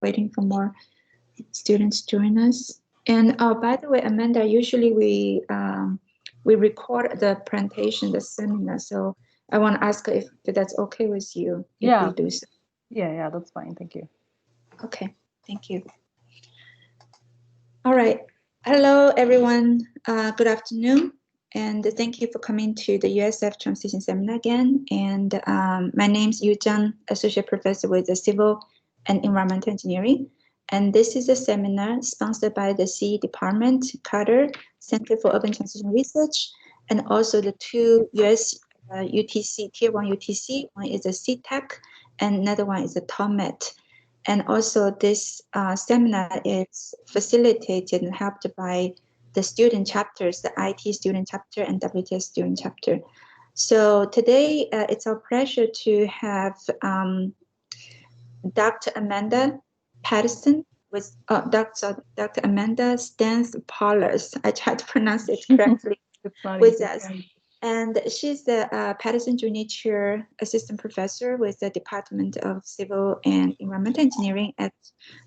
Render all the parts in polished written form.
waiting for more students to join us. And by the way, Amanda, usually we record the presentation, the seminar. So I want to ask if that's okay with you if we do so. Yeah, that's fine. Thank you. Okay, thank you. All right. Hello, everyone. Good afternoon. And thank you for coming to the USF Transition Seminar again. And my name is Yu Zhang, Associate Professor with the Civil and Environmental Engineering. And this is a seminar sponsored by the CE Department, CUTR, Center for Urban Transition Research, and also the two US UTC, Tier 1 UTC. One is a CTEC, and another one is a TOMET. And also this seminar is facilitated and helped by the student chapters, the IT student chapter and WTS student chapter. So today it's our pleasure to have Dr. Amanda Patterson with Dr. Amanda Stathopoulos. I tried to pronounce it correctly with us. And she's the Patterson Junior Chair Assistant Professor with the Department of Civil and Environmental Engineering at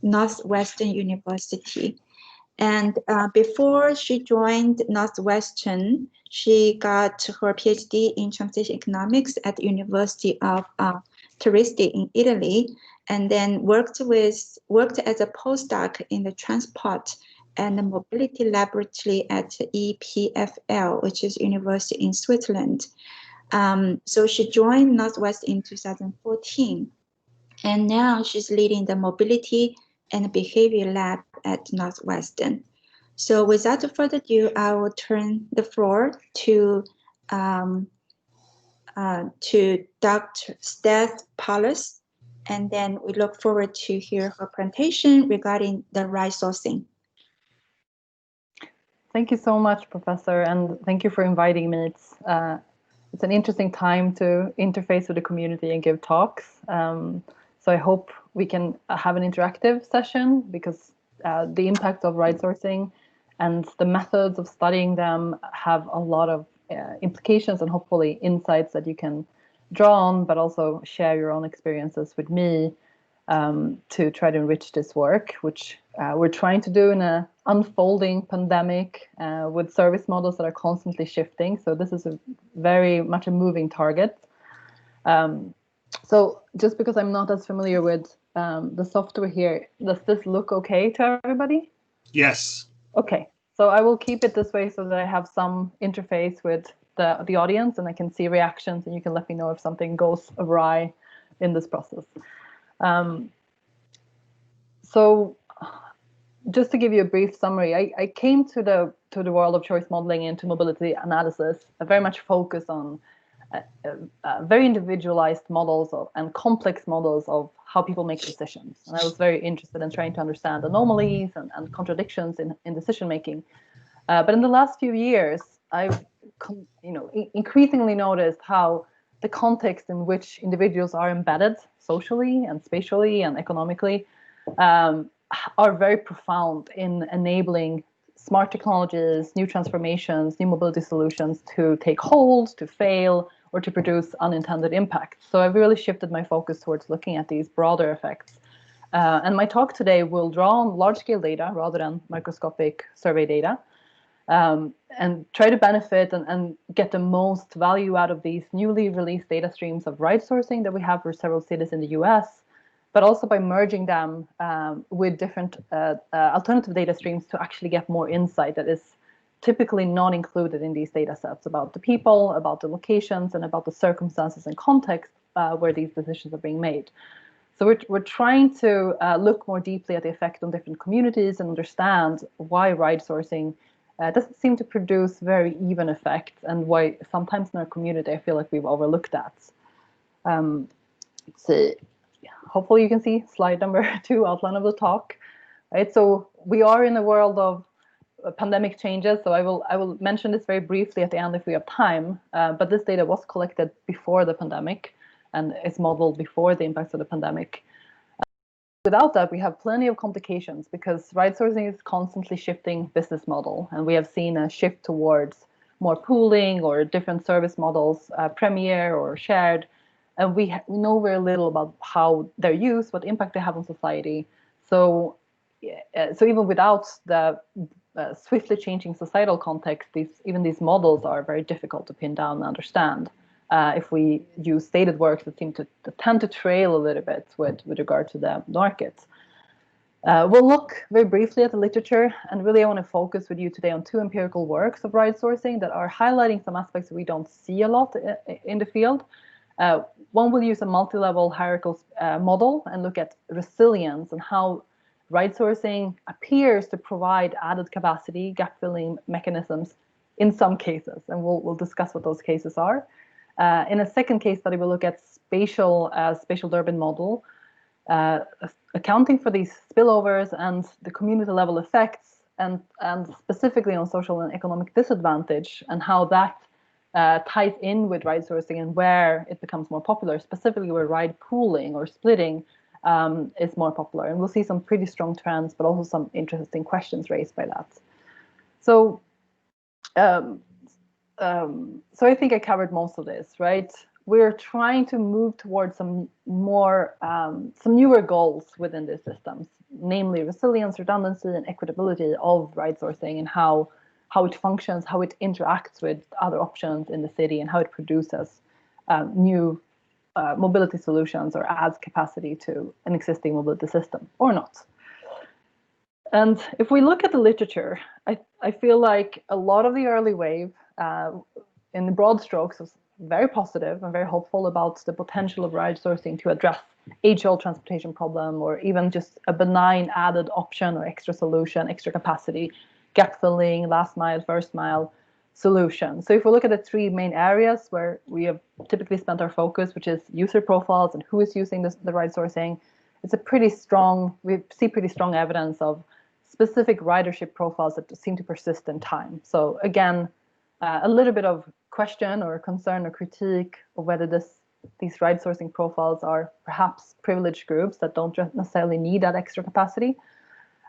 Northwestern University. And before she joined Northwestern, she got her PhD in transition economics at the University of Trieste in Italy, and then worked as a postdoc in the transport and the mobility laboratory at EPFL, which is university in Switzerland. So she joined Northwest in 2014, and now she's leading the mobility and behavior lab at Northwestern. So without further ado, I will turn the floor to Dr. Stathopoulos, and then we look forward to hear her presentation regarding the right sourcing. Thank you so much, Professor, and thank you for inviting me. It's an interesting time to interface with the community and give talks. So I hope we can have an interactive session, because the impact of right sourcing and the methods of studying them have a lot of implications and hopefully insights that you can draw on, but also share your own experiences with me to try to enrich this work, which we're trying to do in an unfolding pandemic with service models that are constantly shifting. So this is very much a moving target. So just because I'm not as familiar with the software here, does this look okay to everybody? Yes. Okay, so I will keep it this way so that I have some interface with the audience and I can see reactions, and you can let me know if something goes awry in this process. So just to give you a brief summary, I came to the world of choice modeling and to mobility analysis very much focused on very individualized models and complex models of how people make decisions. And I was very interested in trying to understand anomalies and contradictions in decision making. But in the last few years, I've increasingly noticed how the context in which individuals are embedded socially and spatially and economically are very profound in enabling smart technologies, new transformations, new mobility solutions to take hold, to fail, or to produce unintended impacts. So I've really shifted my focus towards looking at these broader effects. And my talk today will draw on large-scale data rather than microscopic survey data, and try to benefit and get the most value out of these newly released data streams of ride sourcing that we have for several cities in the US, but also by merging them with different alternative data streams to actually get more insight that is typically not included in these data sets about the people, about the locations, and about the circumstances and context where these decisions are being made. So we're trying to look more deeply at the effect on different communities and understand why ride sourcing doesn't seem to produce very even effects, and why sometimes in our community I feel like we've overlooked that. Let's see. Hopefully you can see slide number 2, outline of the talk. Right, so we are in a world of pandemic changes, so I will mention this very briefly at the end if we have time, but this data was collected before the pandemic and is modeled before the impacts of the pandemic. Without that, we have plenty of complications because ride sourcing is constantly shifting business model, and we have seen a shift towards more pooling or different service models, premier or shared, and we know very little about how they're used, what impact they have on society. So, so even without the swiftly changing societal context, even these models are very difficult to pin down and understand. If we use stated works that tend to trail a little bit with regard to the market. We'll look very briefly at the literature, and really I want to focus with you today on two empirical works of ride sourcing that are highlighting some aspects that we don't see a lot in the field. One will use a multi-level hierarchical model and look at resilience and how ride sourcing appears to provide added capacity, gap-filling mechanisms in some cases, and we'll discuss what those cases are. In a second case study, we'll look at spatial Durbin model, accounting for these spillovers and the community level effects, and specifically on social and economic disadvantage, and how that ties in with ride sourcing and where it becomes more popular, specifically where ride pooling or splitting is more popular. And we'll see some pretty strong trends, but also some interesting questions raised by that. So, so I think I covered most of this, right? We're trying to move towards some newer goals within these systems, namely resilience, redundancy, and equitability of ride sourcing, and how it functions, how it interacts with other options in the city, and how it produces new mobility solutions or adds capacity to an existing mobility system or not. And if we look at the literature, I feel like a lot of the early wave in the broad strokes was very positive and very hopeful about the potential of ride sourcing to address age-old transportation problem, or even just a benign added option or extra solution, extra capacity, gap filling, last mile, first mile solution. So if we look at the three main areas where we have typically spent our focus, which is user profiles and who is using the ride sourcing, it's we see pretty strong evidence of specific ridership profiles that seem to persist in time. So again, a little bit of question or concern or critique of whether these ride sourcing profiles are perhaps privileged groups that don't necessarily need that extra capacity.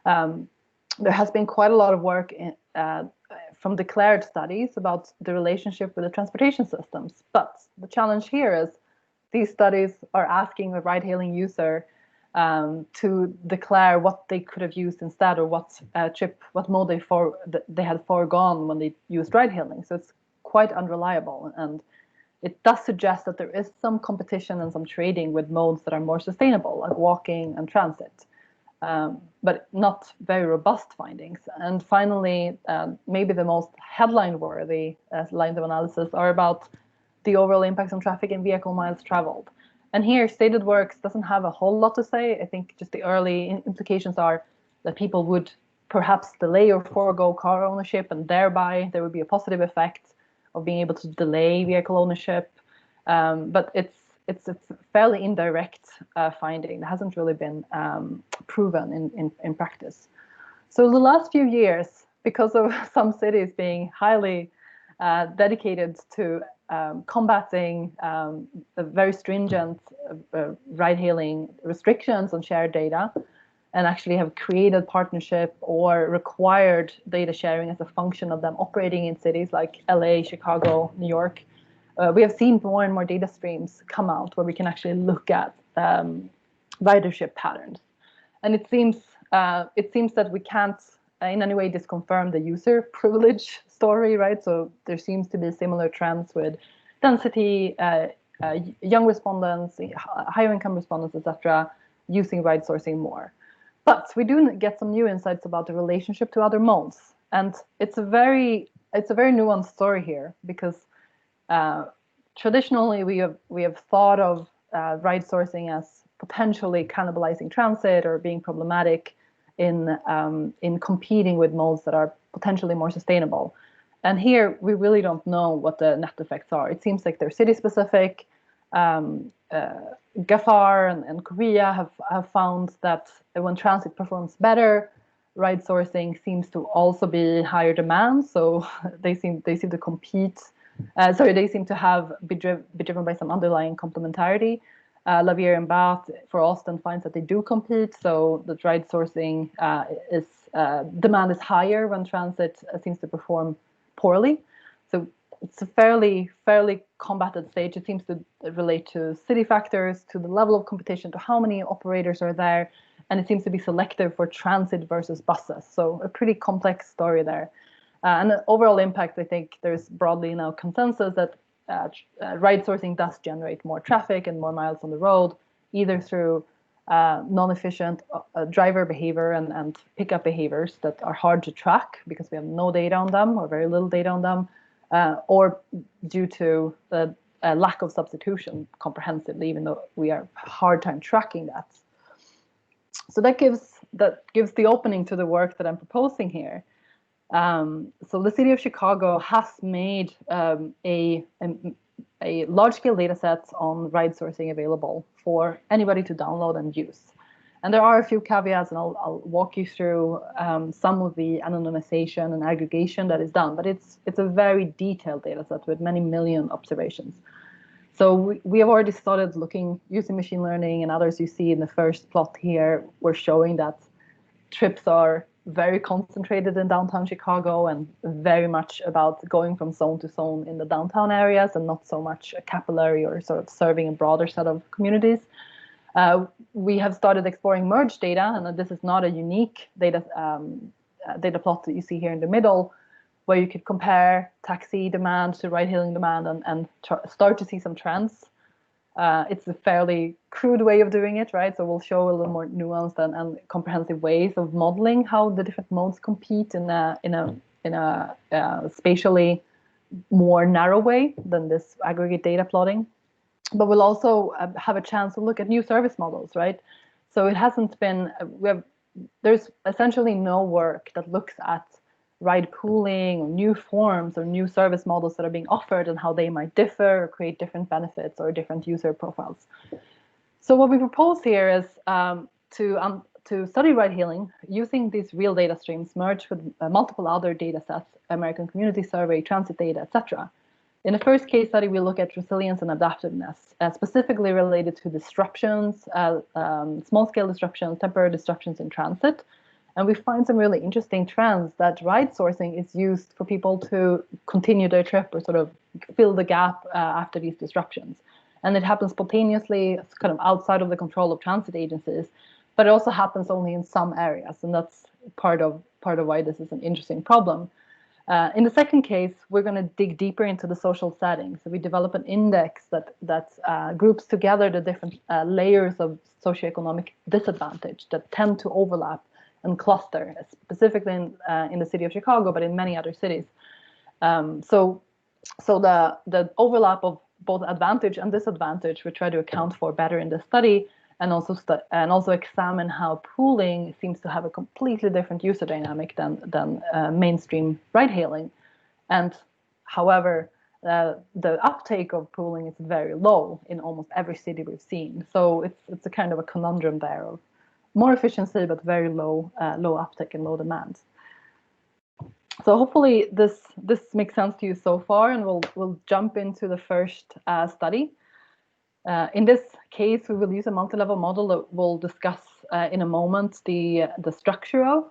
There has been quite a lot of work from declared studies about the relationship with the transportation systems. But the challenge here is these studies are asking a ride-hailing user to declare what they could have used instead, or what mode they had foregone when they used ride-hailing. So it's quite unreliable, and it does suggest that there is some competition and some trading with modes that are more sustainable, like walking and transit, but not very robust findings. And finally, maybe the most headline-worthy lines of analysis are about the overall impacts on traffic and vehicle miles traveled. And here, stated works doesn't have a whole lot to say. I think just the early implications are that people would perhaps delay or forego car ownership, and thereby there would be a positive effect of being able to delay vehicle ownership. But it's a fairly indirect finding that hasn't really been proven in practice. So the last few years, because of some cities being highly dedicated to combating the very stringent ride-hailing restrictions on shared data, and actually have created partnership or required data sharing as a function of them operating in cities like LA, Chicago, New York, we have seen more and more data streams come out where we can actually look at ridership patterns. And it seems that we can't in any way disconfirm the user privilege story, right? So there seems to be similar trends with density, young respondents, higher income respondents, etc., using ride sourcing more. But we do get some new insights about the relationship to other modes, and it's a very nuanced story here, because traditionally we have thought of ride sourcing as potentially cannibalizing transit or being problematic in competing with modes that are potentially more sustainable. And here we really don't know what the net effects are. It seems like they're city specific. GAFAR and Korea have found that when transit performs better, ride sourcing seems to also be higher demand. So they seem to compete. They seem to be driven by some underlying complementarity. Lavier and Bath for Austin finds that they do compete. So the ride sourcing demand is higher when transit seems to perform poorly. So it's a fairly combated stage. It seems to relate to city factors, to the level of competition, to how many operators are there, and it seems to be selective for transit versus buses. So a pretty complex story there. And the overall impact, I think there's broadly now consensus that ride sourcing does generate more traffic and more miles on the road, either through non-efficient driver behavior and pickup behaviors that are hard to track because we have no data on them or very little data on them, or due to the lack of substitution comprehensively, even though we have a hard time tracking that. So that gives the opening to the work that I'm proposing here. So the city of Chicago has made a large-scale data set on ride sourcing available for anybody to download and use. And there are a few caveats, and I'll walk you through some of the anonymization and aggregation that is done, but it's a very detailed data set with many million observations. So we have already started looking, using machine learning, and others you see in the first plot here, we're showing that trips are very concentrated in downtown Chicago and very much about going from zone to zone in the downtown areas and not so much a capillary or sort of serving a broader set of communities. We have started exploring merged data, and this is not a unique data plot that you see here in the middle, where you could compare taxi demand to ride-hailing demand and start to see some trends. It's a fairly crude way of doing it, right? So we'll show a little more nuanced and comprehensive ways of modeling how the different modes compete in a spatially more narrow way than this aggregate data plotting. But we'll also have a chance to look at new service models, right? So it hasn't been, there's essentially no work that looks at ride pooling or new forms or new service models that are being offered and how they might differ or create different benefits or different user profiles. So what we propose here is to study ride hailing using these real data streams merged with multiple other data sets, American Community Survey, transit data, etc. In the first case study, we look at resilience and adaptiveness, specifically related to disruptions, small-scale disruptions, temporary disruptions in transit. And we find some really interesting trends that ride sourcing is used for people to continue their trip or sort of fill the gap after these disruptions. And it happens spontaneously, it's kind of outside of the control of transit agencies, but it also happens only in some areas. And that's part of why this is an interesting problem. In the second case, we're going to dig deeper into the social setting. So we develop an index that groups together the different layers of socioeconomic disadvantage that tend to overlap and cluster, specifically in the city of Chicago, but in many other cities. So the overlap of both advantage and disadvantage we try to account for better in the study, and also examine how pooling seems to have a completely different user dynamic than mainstream ride-hailing. And however, the uptake of pooling is very low in almost every city we've seen. So it's a kind of a conundrum there of more efficiency, but very low uptake and low demand. So hopefully this makes sense to you so far, and we'll jump into the first study. In this case, we will use a multi-level model that we'll discuss in a moment the structure of.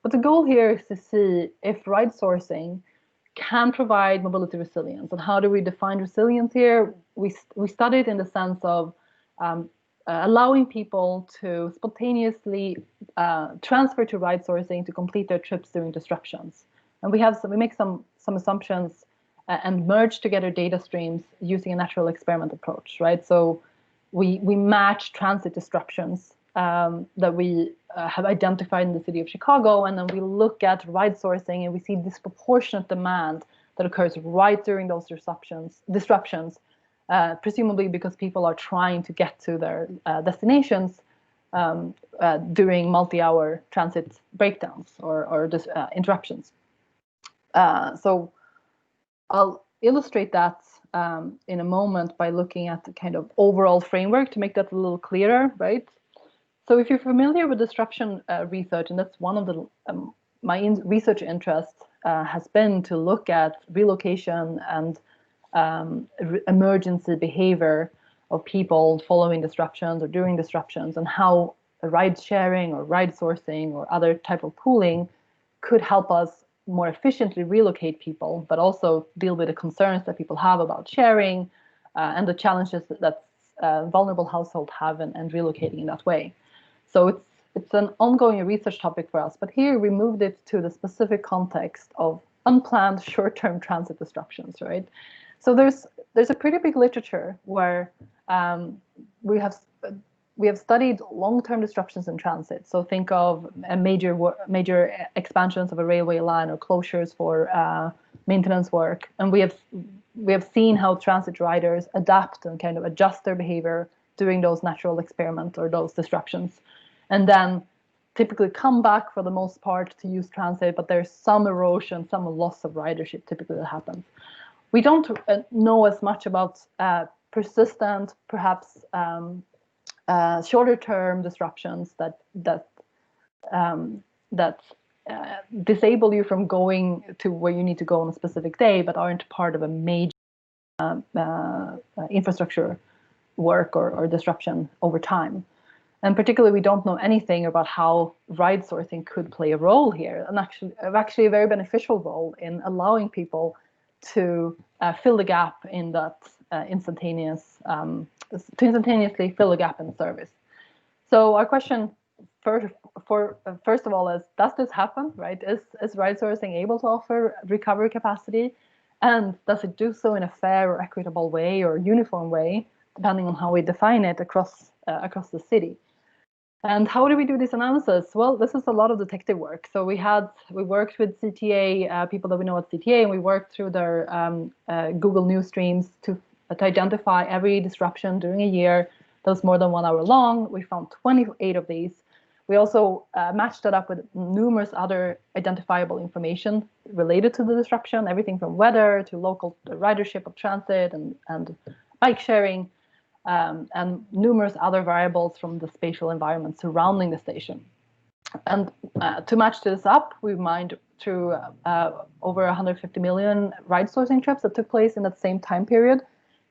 But the goal here is to see if ride sourcing can provide mobility resilience. And how do we define resilience here? We study it in the sense of allowing people to spontaneously transfer to ride sourcing to complete their trips during disruptions. And we make some assumptions and merge together data streams using a natural experiment approach, right? So we match transit disruptions that we have identified in the city of Chicago, and then we look at ride sourcing and we see disproportionate demand that occurs right during those disruptions, presumably because people are trying to get to their destinations during multi-hour transit breakdowns or interruptions. So I'll illustrate that in a moment by looking at the kind of overall framework to make that a little clearer, right? So if you're familiar with disruption research, and that's one of the my research interest has been to look at relocation and emergency behavior of people following disruptions or during disruptions, and how ride sharing or ride sourcing or other type of pooling could help us more efficiently relocate people, but also deal with the concerns that people have about sharing and the challenges that vulnerable households have and relocating in that way. So it's an ongoing research topic for us, but here we moved it to the specific context of unplanned short-term transit disruptions, right? So there's a pretty big literature where we have studied long-term disruptions in transit. So think of a major expansions of a railway line or closures for maintenance work, and we have seen how transit riders adapt and kind of adjust their behavior during those natural experiments or those disruptions, and then typically come back for the most part to use transit, but there's some erosion, some loss of ridership typically that happens. We don't know as much about persistent, perhaps shorter-term disruptions that disable you from going to where you need to go on a specific day, but aren't part of a major infrastructure work or disruption over time. And particularly, we don't know anything about how ride sourcing could play a role here, and actually a very beneficial role in allowing people to fill the gap in that instantaneously fill a gap in the service. So our question first of all is, does this happen, right? Is ride sourcing able to offer recovery capacity? And does it do so in a fair or equitable way or uniform way, depending on how we define it across the city? And how do we do this analysis? Well, this is a lot of detective work. So we worked with CTA, people that we know at CTA, and we worked through their Google News streams to identify every disruption during a year that was more than 1 hour long. We found 28 of these. We also matched that up with numerous other identifiable information related to the disruption, everything from weather to local ridership of transit and bike sharing, and numerous other variables from the spatial environment surrounding the station. And to match this up, we mined through over 150 million ride sourcing trips that took place in that same time period.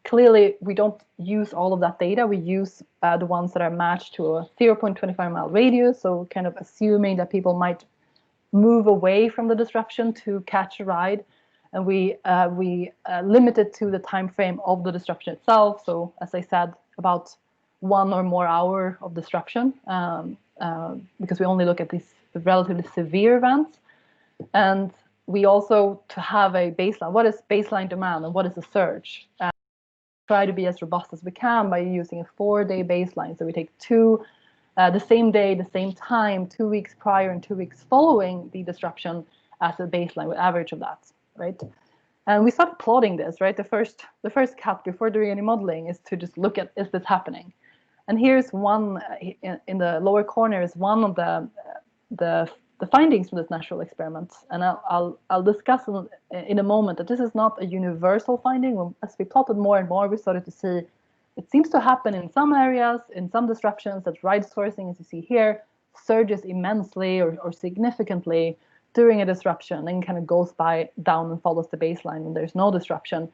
Clearly, we don't use all of that data. We use the ones that are matched to a 0.25 mile radius, so kind of assuming that people might move away from the disruption to catch a ride. And we limit it to the time frame of the disruption itself. So as I said, about 1 or more hour of disruption, because we only look at these relatively severe events. And we also, to have a baseline, what is baseline demand and what is a surge? Try to be as robust as we can by using a 4-day baseline. So we take the same day, the same time, 2 weeks prior and 2 weeks following the disruption as a baseline, with average of that, right? And we started plotting this, right? The first cut before doing any modeling is to just look at, is this happening? And here's one, in the lower corner is one of the findings from this natural experiment. And I'll discuss in a moment that this is not a universal finding. As we plotted more and more, we started to see it seems to happen in some areas, in some disruptions, that ride sourcing, as you see here, surges immensely or significantly during a disruption and kind of goes down and follows the baseline when there's no disruption.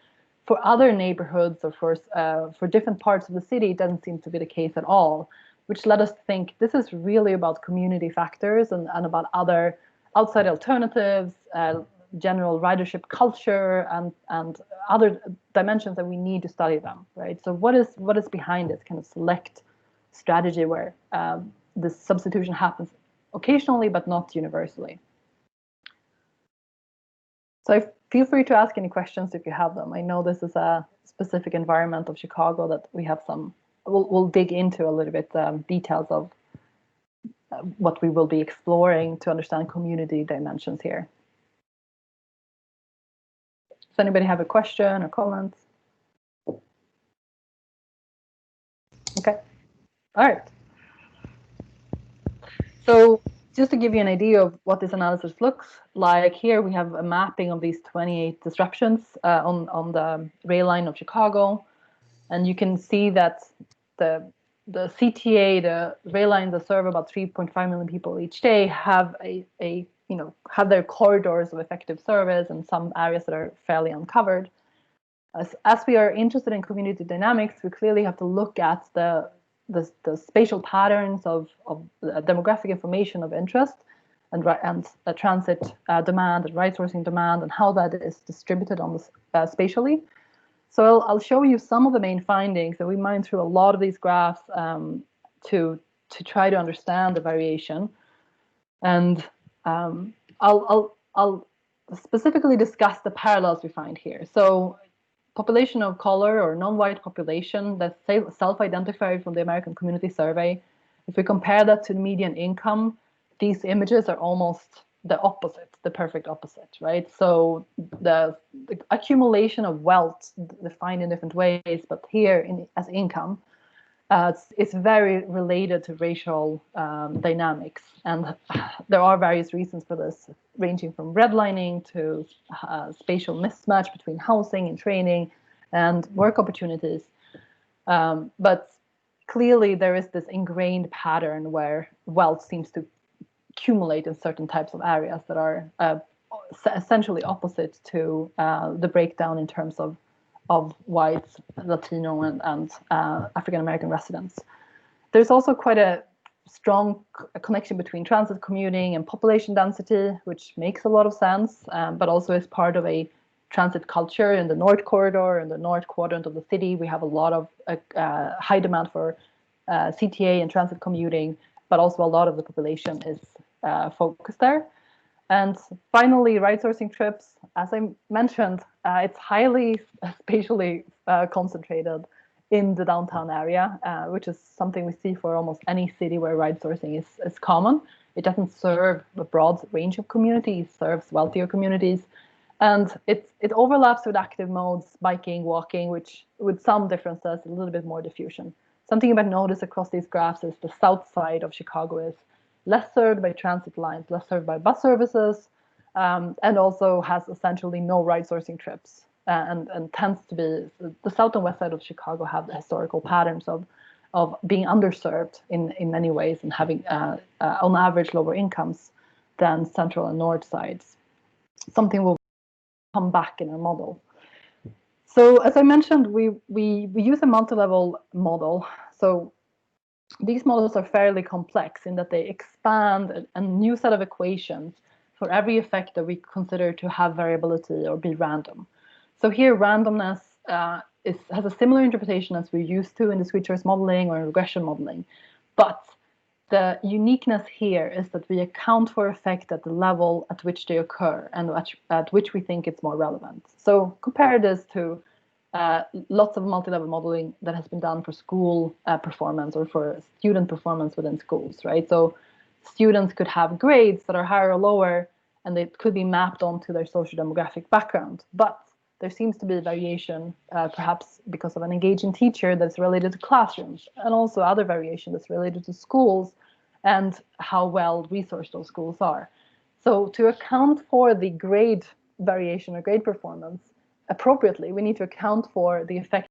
For other neighborhoods or for different parts of the city, it doesn't seem to be the case at all, which led us to think this is really about community factors and about other outside alternatives, general ridership culture, and other dimensions that we need to study them, right? So what is behind this kind of select strategy where this substitution happens occasionally but not universally? So feel free to ask any questions if you have them. I know this is a specific environment of Chicago that we have some, we'll dig into a little bit details of what we will be exploring to understand community dimensions here. Does anybody have a question or comments? Okay, all right. So just to give you an idea of what this analysis looks like, here we have a mapping of these 28 disruptions on the rail line of Chicago. And you can see that the CTA, the rail lines that serve about 3.5 million people each day, have have their corridors of effective service and some areas that are fairly uncovered. As we are interested in community dynamics, we clearly have to look at the spatial patterns of demographic information of interest and the transit demand and ride sourcing demand and how that is distributed on this spatially. So I'll show you some of the main findings, and we mined through a lot of these graphs to to try to understand the variation. And I'll specifically discuss the parallels we find here. So population of color or non-white population that's self-identified from the American Community Survey, if we compare that to the median income, these images are almost the opposite, the perfect opposite, right? So the accumulation of wealth defined in different ways, but here as income, it's very related to racial dynamics. And there are various reasons for this, ranging from redlining to spatial mismatch between housing and training and work opportunities. But clearly there is this ingrained pattern where wealth seems to accumulate in certain types of areas that are essentially opposite to the breakdown in terms of white, Latino, and African-American residents. There's also quite a strong connection between transit commuting and population density, which makes a lot of sense, but also is part of a transit culture in the North Corridor, in the North Quadrant of the city. We have a lot of high demand for CTA and transit commuting, but also a lot of the population is focused there. And finally, ride sourcing trips, as I mentioned, it's highly spatially concentrated in the downtown area, which is something we see for almost any city where ride sourcing is common. It doesn't serve a broad range of communities, it serves wealthier communities. And it overlaps with active modes, biking, walking, which with some differences, a little bit more diffusion. Something you might notice across these graphs is the south side of Chicago is less served by transit lines, less served by bus services, and also has essentially no ride sourcing trips, and tends to be, the south and west side of Chicago have the historical patterns of being underserved in many ways and having, on average, lower incomes than central and north sides. Something will come back in our model. So as I mentioned, we use a multi-level model. So these models are fairly complex in that they expand a new set of equations for every effect that we consider to have variability or be random. So here, randomness has a similar interpretation as we're used to in discrete choice modeling or in regression modeling. But the uniqueness here is that we account for effect at the level at which they occur and at which we think it's more relevant. So compare this to lots of multi-level modeling that has been done for school performance or for student performance within schools, right? So students could have grades that are higher or lower, and they could be mapped onto their socio-demographic background. But there seems to be variation, perhaps because of an engaging teacher that's related to classrooms, and also other variation that's related to schools and how well resourced those schools are. So to account for the grade variation or grade performance appropriately, we need to account for the effect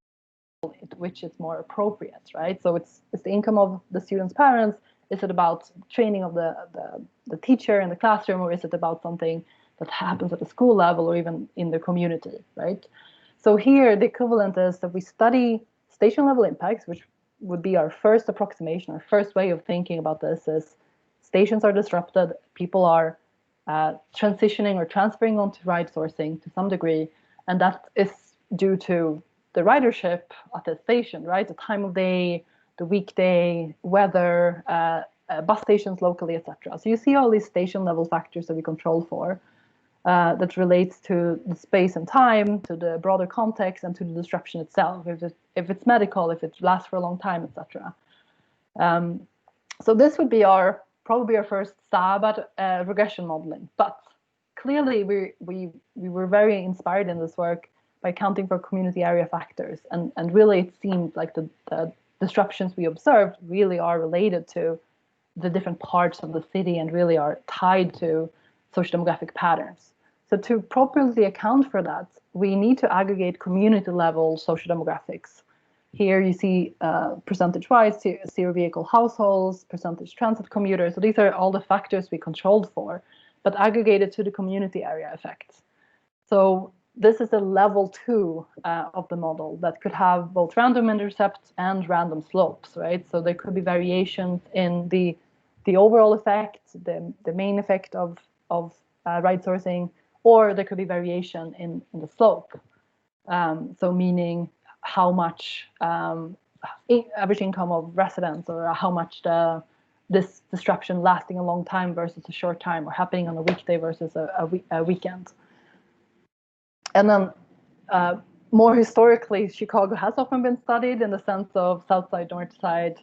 which is more appropriate, right? So it's the income of the students' parents. Is it about training of the teacher in the classroom, or is it about something that happens at the school level or even in the community, right? So here the equivalent is that we study station level impacts, which would be our first approximation, our first way of thinking about this is stations are disrupted, people are transitioning or transferring onto ride sourcing to some degree, and that is due to the ridership at the station, right? The time of day, the weekday, weather, bus stations locally, etc. So you see all these station level factors that we control for that relates to the space and time, to the broader context, and to the disruption itself, if it's medical, if it lasts for a long time, etc. So this would be probably our first stab at regression modeling. But clearly we were very inspired in this work by accounting for community area factors. And really it seemed like the disruptions we observed really are related to the different parts of the city and really are tied to socio-demographic patterns. So to properly account for that, we need to aggregate community level socio-demographics. Here you see percentage-wise, zero vehicle households, percentage transit commuters. So these are all the factors we controlled for, but aggregated to the community area effects. So this is the level 2 of the model that could have both random intercepts and random slopes, right? So there could be variations in the overall effect, the main effect of ride sourcing, or there could be variation in the slope. So meaning how much average income of residents, or how much the this disruption lasting a long time versus a short time, or happening on a weekday versus a weekend. And then more historically, Chicago has often been studied in the sense of south side, north side,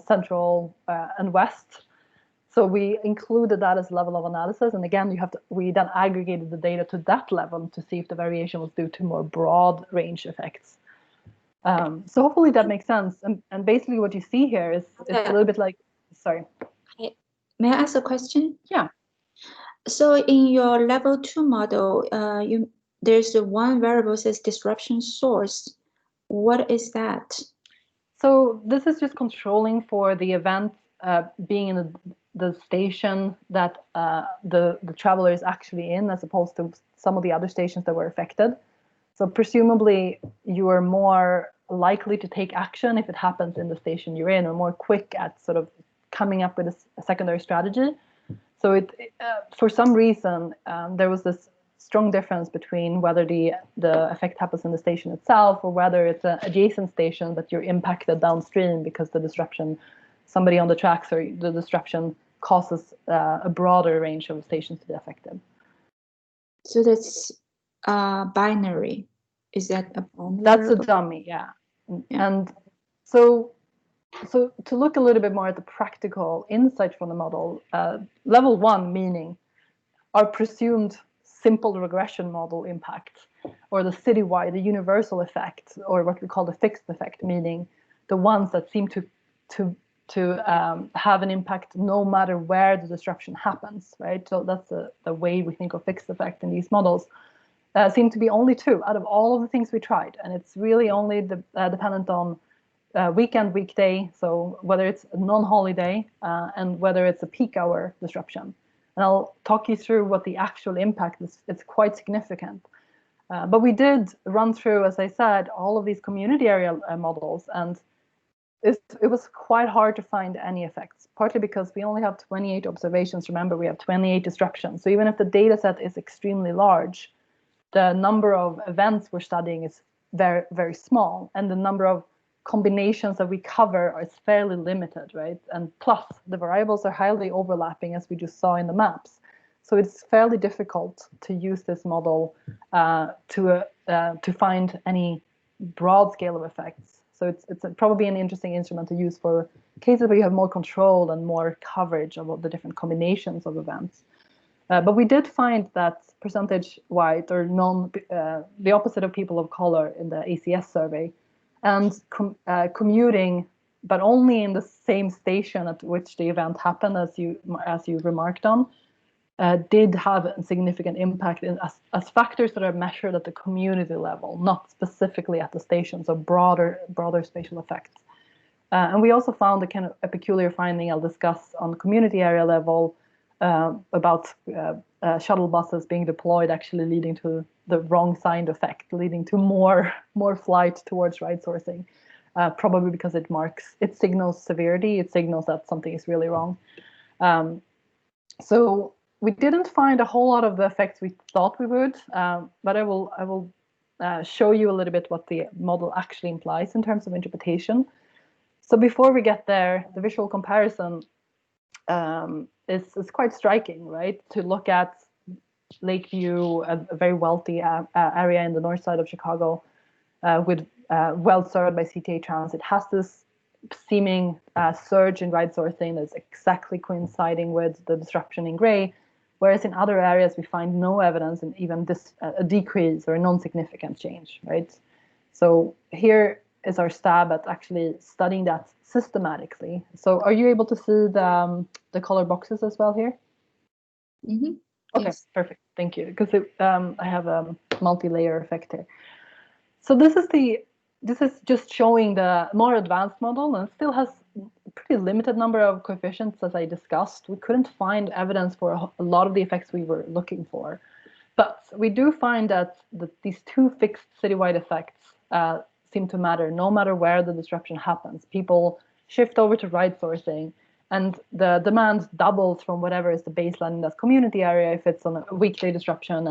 central, and west. So we included that as level of analysis. And again, we then aggregated the data to that level to see if the variation was due to more broad range effects. So hopefully that makes sense. And basically what you see here is a little bit like, sorry. May I ask a question? Yeah. So in your level 2 model, there's one variable says disruption source. What is that? So this is just controlling for the event being in the station that the traveler is actually in, as opposed to some of the other stations that were affected. So presumably you are more likely to take action if it happens in the station you're in, or more quick at sort of coming up with a secondary strategy. So for some reason, there was this strong difference between whether the effect happens in the station itself, or whether it's an adjacent station that you're impacted downstream because the disruption, somebody on the tracks, or the disruption causes a broader range of stations to be affected. So that's binary. Is that a binary? That's a dummy, yeah. And so to look a little bit more at the practical insight from the model, level 1 meaning our presumed simple regression model impact, or the citywide, the universal effect, or what we call the fixed effect, meaning the ones that seem to have an impact no matter where the disruption happens, right? So that's the way we think of fixed effect in these models. Seem to be only 2 out of all of the things we tried, and it's really only dependent on weekend, weekday, so whether it's a non-holiday and whether it's a peak hour disruption. And I'll talk you through what the actual impact is. It's quite significant. But we did run through, as I said, all of these community area models, and it was quite hard to find any effects, partly because we only have 28 observations. Remember, we have 28 disruptions. So even if the data set is extremely large, the number of events we're studying is very, very small, and the number of combinations that we cover is fairly limited, right? And plus, the variables are highly overlapping, as we just saw in the maps. So it's fairly difficult to use this model to find any broad scale of effects. So it's probably an interesting instrument to use for cases where you have more control and more coverage of all the different combinations of events. But we did find that percentage white, or the opposite of people of color in the ACS survey, and commuting, but only in the same station at which the event happened, as you remarked on, did have a significant impact as factors that are measured at the community level, not specifically at the station, so broader spatial effects. And we also found a peculiar finding I'll discuss on the community area level about shuttle buses being deployed actually leading to the wrong signed effect, leading to more flight towards ride sourcing, probably because it signals severity, it signals that something is really wrong. So we didn't find a whole lot of the effects we thought we would, but I will show you a little bit what the model actually implies in terms of interpretation. So before we get there, the visual comparison is quite striking, right? To look at Lakeview, a very wealthy area in the north side of Chicago, with well served by CTA Transit, has this seeming surge in ride sourcing that's exactly coinciding with the disruption in gray, whereas in other areas we find no evidence and even a decrease or a non-significant change, right? So here is our stab at actually studying that systematically. So are you able to see the color boxes as well here? Mm-hmm. Okay, yes. Perfect. Thank you. Because I have a multi-layer effect here. So this is just showing the more advanced model, and still has a pretty limited number of coefficients, as I discussed. We couldn't find evidence for a lot of the effects we were looking for. But we do find that these 2 fixed citywide effects seem to matter no matter where the disruption happens. People shift over to ride sourcing, and the demand doubles from whatever is the baseline in that community area if it's on a weekday disruption,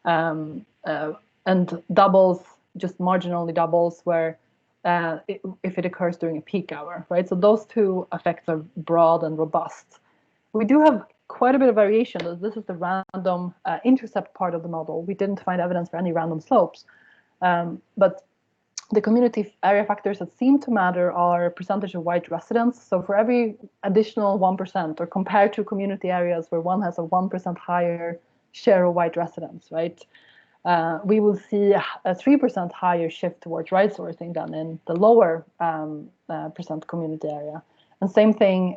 and doubles, just marginally doubles, where if it occurs during a peak hour, right? So those two effects are broad and robust. We do have quite a bit of variation. This is the random intercept part of the model. We didn't find evidence for any random slopes, but the community area factors that seem to matter are percentage of white residents. So for every additional 1%, or compared to community areas where one has a 1% higher share of white residents, right? We will see a 3% higher shift towards right sourcing than in the lower percent community area. And same thing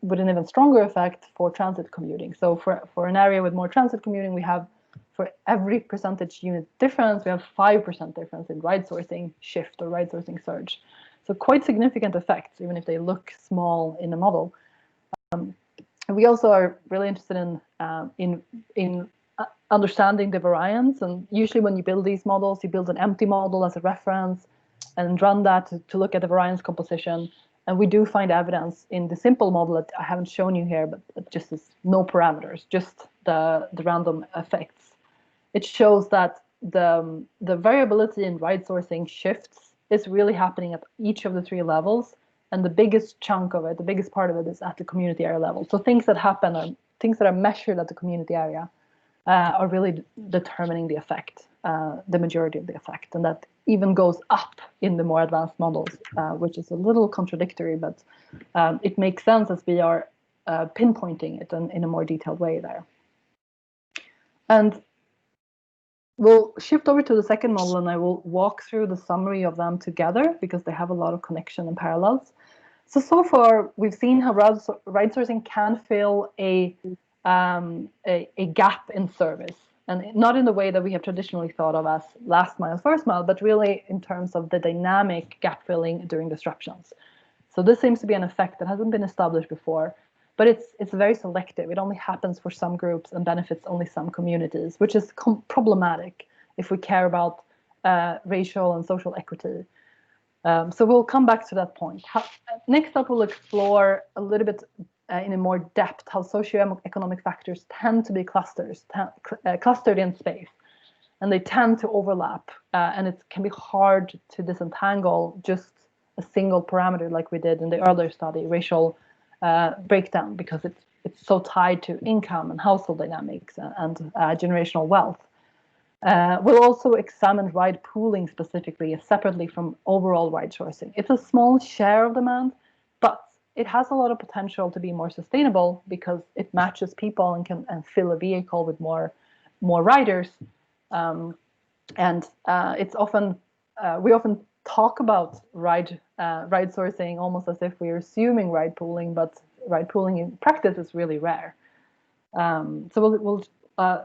with an even stronger effect for transit commuting. So for an area with more transit commuting, we have, for every percentage unit difference, we have 5% difference in right sourcing shift or right sourcing surge. So quite significant effects, even if they look small in the model. We also are really interested in understanding the variance. And usually when you build these models, you build an empty model as a reference and run that to look at the variance composition. And we do find evidence in the simple model that I haven't shown you here, but just as no parameters, just the random effects. It shows that the variability in right sourcing shifts is really happening at each of the three levels. And the biggest chunk of it, the biggest part of it, is at the community area level. So things that happen are things that are measured at the community area are really determining the effect, the majority of the effect. And that even goes up in the more advanced models, which is a little contradictory, but it makes sense as we are pinpointing it in a more detailed way there. And we'll shift over to the second model, and I will walk through the summary of them together because they have a lot of connection and parallels. So far, we've seen how right sourcing can fill a gap in service, and not in the way that we have traditionally thought of as last mile, first mile, but really in terms of the dynamic gap filling during disruptions. So this seems to be an effect that hasn't been established before, but it's very selective. It only happens for some groups and benefits only some communities, which is problematic if we care about racial and social equity. So we'll come back to that point. Next up, we'll explore a little bit in a more depth how socioeconomic factors tend to be clustered in space, and they tend to overlap, and it can be hard to disentangle just a single parameter like we did in the earlier study, racial breakdown, because it's so tied to income and household dynamics and generational wealth. We'll also examine ride pooling specifically, separately from overall ride sourcing. It's a small share of demand, but it has a lot of potential to be more sustainable because it matches people and can fill a vehicle with more riders. It's often we often talk about ride sourcing almost as if we're assuming ride pooling, but ride pooling in practice is really rare. So we'll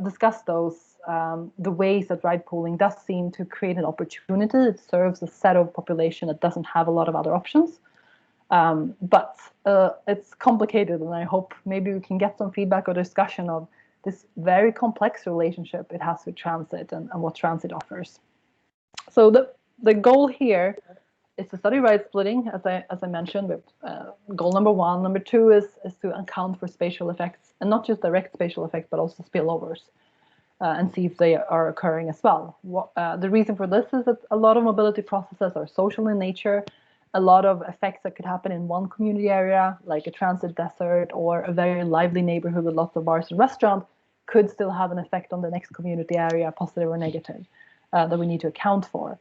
discuss those. The ways that ride pooling does seem to create an opportunity. It serves a set of population that doesn't have a lot of other options. But it's complicated, and I hope maybe we can get some feedback or discussion of this very complex relationship it has with transit and what transit offers. So the goal here is to study ride splitting, as I mentioned, with goal number one. Number two is to account for spatial effects, and not just direct spatial effects, but also spillovers, and see if they are occurring as well. The reason for this is that a lot of mobility processes are social in nature. A lot of effects that could happen in one community area, like a transit desert or a very lively neighborhood with lots of bars and restaurants, could still have an effect on the next community area, positive or negative, that we need to account for.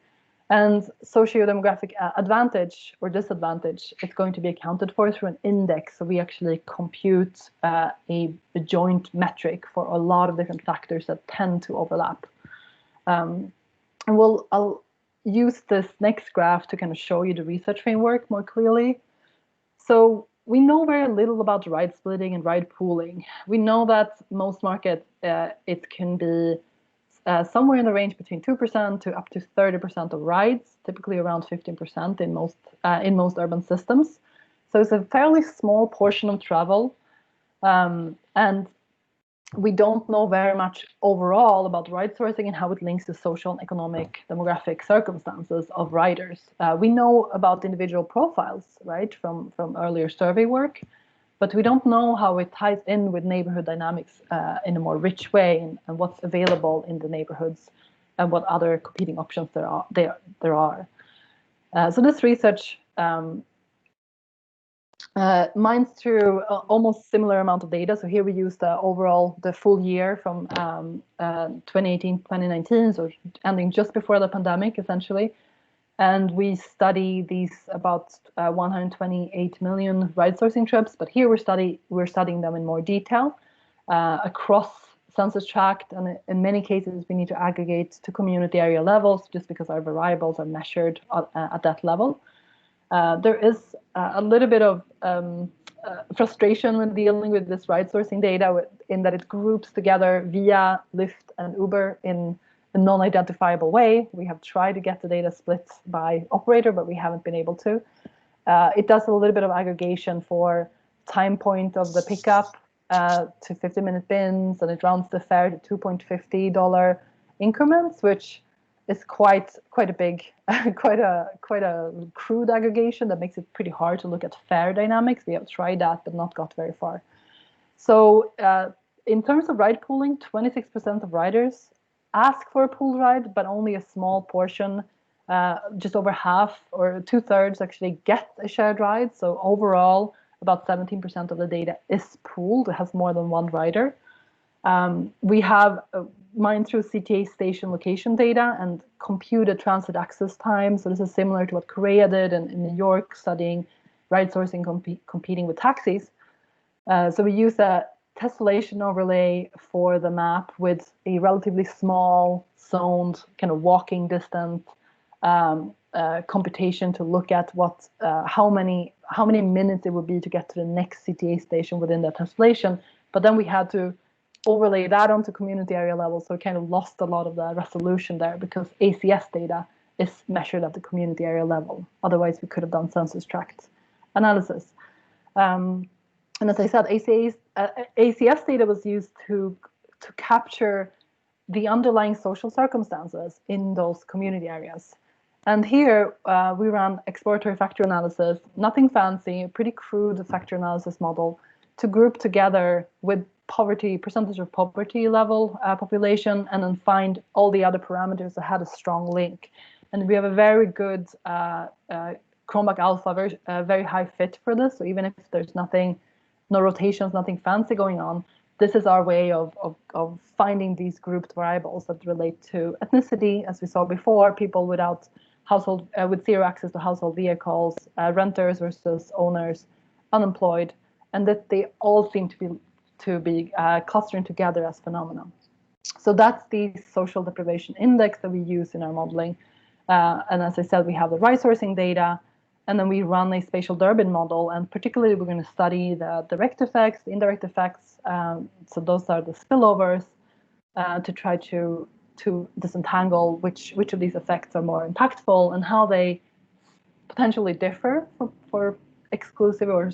And socio-demographic advantage or disadvantage is going to be accounted for through an index. So we actually compute a joint metric for a lot of different factors that tend to overlap. And I'll use this next graph to kind of show you the research framework more clearly. So we know very little about ride splitting and ride pooling. We know that most markets, it can be somewhere in the range between 2% to up to 30% of rides, typically around 15% in most urban systems. So it's a fairly small portion of travel, and we don't know very much overall about ride sourcing and how it links to social and economic demographic circumstances of riders. We know about individual profiles, right, from earlier survey work, but we don't know how it ties in with neighborhood dynamics in a more rich way, and what's available in the neighborhoods and what other competing options there are. So this research mines through almost similar amount of data. So here we use the full year from 2018, 2019, so ending just before the pandemic, essentially. And we study these about 128 million ride sourcing trips. But here we're studying them in more detail across census tract, and in many cases we need to aggregate to community area levels just because our variables are measured at that level. There is a little bit of frustration when dealing with this ride sourcing data in that it groups together Via, Lyft, and Uber in a non-identifiable way. We have tried to get the data split by operator, but we haven't been able to. It does a little bit of aggregation for time point of the pickup to 50-minute bins, and it rounds the fare to $2.50 increments, which is quite a big, quite a crude aggregation that makes it pretty hard to look at fare dynamics. We have tried that, but not got very far. So in terms of ride pooling, 26% of riders ask for a pooled ride, but only a small portion, just over half or 2/3 actually get a shared ride. So overall, about 17% of the data is pooled. It has more than one rider. We have mined through CTA station location data and computed transit access time. So this is similar to what Korea did in New York, studying ride sourcing competing with taxis. So we use a tessellation overlay for the map with a relatively small zoned kind of walking distance computation to look at what how many minutes it would be to get to the next CTA station within that tessellation. But then we had to overlay that onto community area level, so it kind of lost a lot of the resolution there because ACS data is measured at the community area level. Otherwise, we could have done census tract analysis. And as I said, ACS data was used to capture the underlying social circumstances in those community areas. And here we ran exploratory factor analysis, nothing fancy, a pretty crude factor analysis model to group together with poverty, percentage of poverty level population, and then find all the other parameters that had a strong link. And we have a very good Chromback alpha, very high fit for this. So even if there's nothing, no rotations, nothing fancy going on, this is our way of finding these grouped variables that relate to ethnicity, as we saw before, people without household, with zero access to household vehicles, renters versus owners, unemployed, and that they all seem to be clustering together as phenomena. So that's the social deprivation index that we use in our modeling. And as I said, we have the ride sourcing data, and then we run a spatial Durbin model, and particularly we're going to study the direct effects, the indirect effects. So those are the spillovers to try to disentangle which of these effects are more impactful and how they potentially differ for exclusive or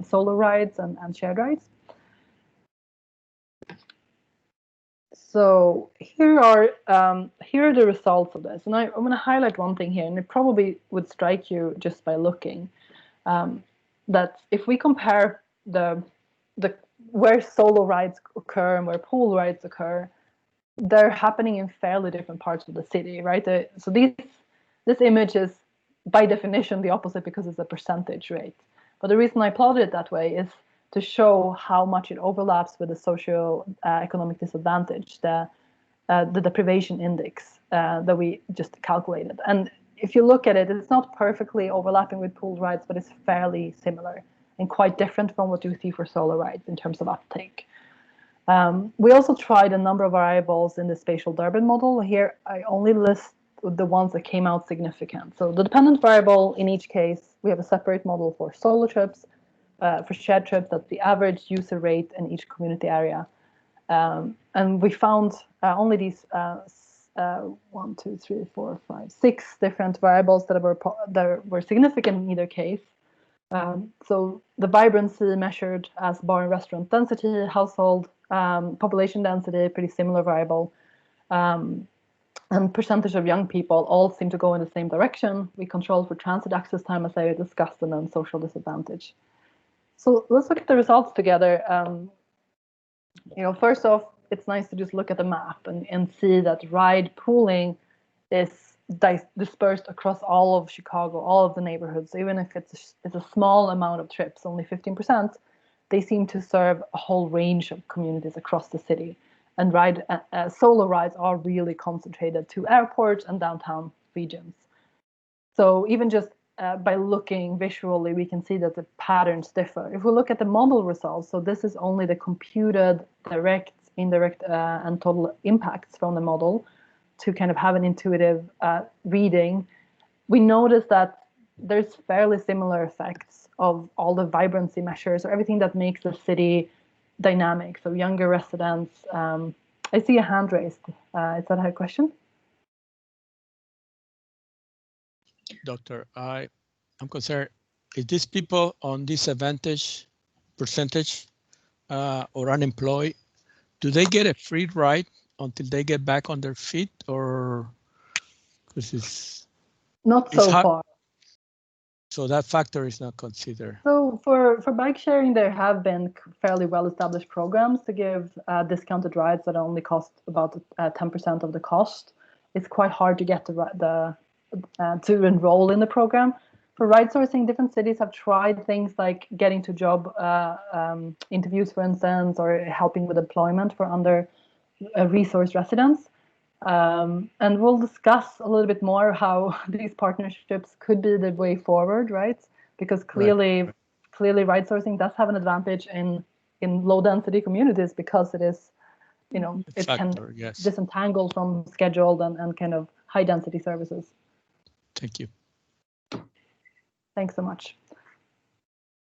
solo rides and shared rides. So here are the results of this, and I'm going to highlight one thing here, and it probably would strike you just by looking that if we compare the where solo rides occur and where pool rides occur, they're happening in fairly different parts of the city, right? So this image is by definition the opposite because it's a percentage rate. But the reason I plotted it that way is to show how much it overlaps with the socio-economic disadvantage, the deprivation index that we just calculated. And if you look at it, it's not perfectly overlapping with pooled rides, but it's fairly similar and quite different from what you see for solo rides in terms of uptake. We also tried a number of variables in the spatial Durbin model. Here, I only list the ones that came out significant. So the dependent variable in each case, we have a separate model for solo trips. For shared trips, that's the average user rate in each community area. And we found only these 1, 2, 3, 4, 5, 6 different variables that were significant in either case. So the vibrancy measured as bar and restaurant density, household population density, pretty similar variable. And percentage of young people all seem to go in the same direction. We control for transit access time, as I discussed, and then social disadvantage. So let's look at the results together. First off, it's nice to just look at the map and see that ride pooling is dispersed across all of Chicago, all of the neighborhoods. Even if it's a small amount of trips, only 15%, they seem to serve a whole range of communities across the city. And solo rides are really concentrated to airports and downtown regions. So even just by looking visually, we can see that the patterns differ. If we look at the model results, so this is only the computed direct, indirect, and total impacts from the model to kind of have an intuitive reading, we notice that there's fairly similar effects of all the vibrancy measures or everything that makes the city dynamic. So younger residents. I see a hand raised. Is that a question? Doctor, I'm concerned, is these people on disadvantage percentage or unemployed, do they get a free ride until they get back on their feet, or because it's not so far? So that factor is not considered. So for bike sharing, there have been fairly well-established programs to give discounted rides that only cost about 10% of the cost. It's quite hard to get to enroll in the program. For ride sourcing, different cities have tried things like getting to job interviews, for instance, or helping with employment for under-resourced residents. And we'll discuss a little bit more how these partnerships could be the way forward, right? Because clearly ride sourcing does have an advantage in low-density communities because it is, it can disentangle from scheduled and kind of high-density services. Thank you. Thanks so much.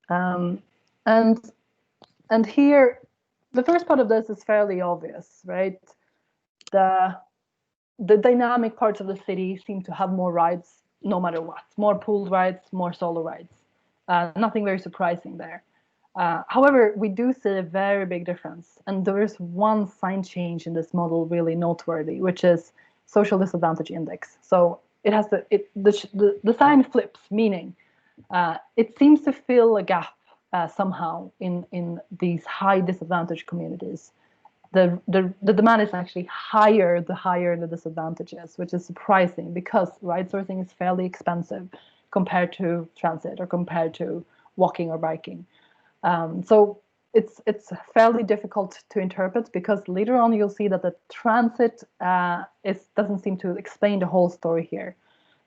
And here, the first part of this is fairly obvious, right? The dynamic parts of the city seem to have more rides no matter what. More pooled rides, more solo rides. Nothing very surprising there. However, we do see a very big difference. And there is one sign change in this model really noteworthy, which is social disadvantage index. So it has the sign flips, meaning it seems to fill a gap somehow in these high disadvantaged communities. The demand is actually higher the higher the disadvantage is, which is surprising because ride sourcing is fairly expensive compared to transit or compared to walking or biking. So it's fairly difficult to interpret because later on you'll see that the transit doesn't seem to explain the whole story here.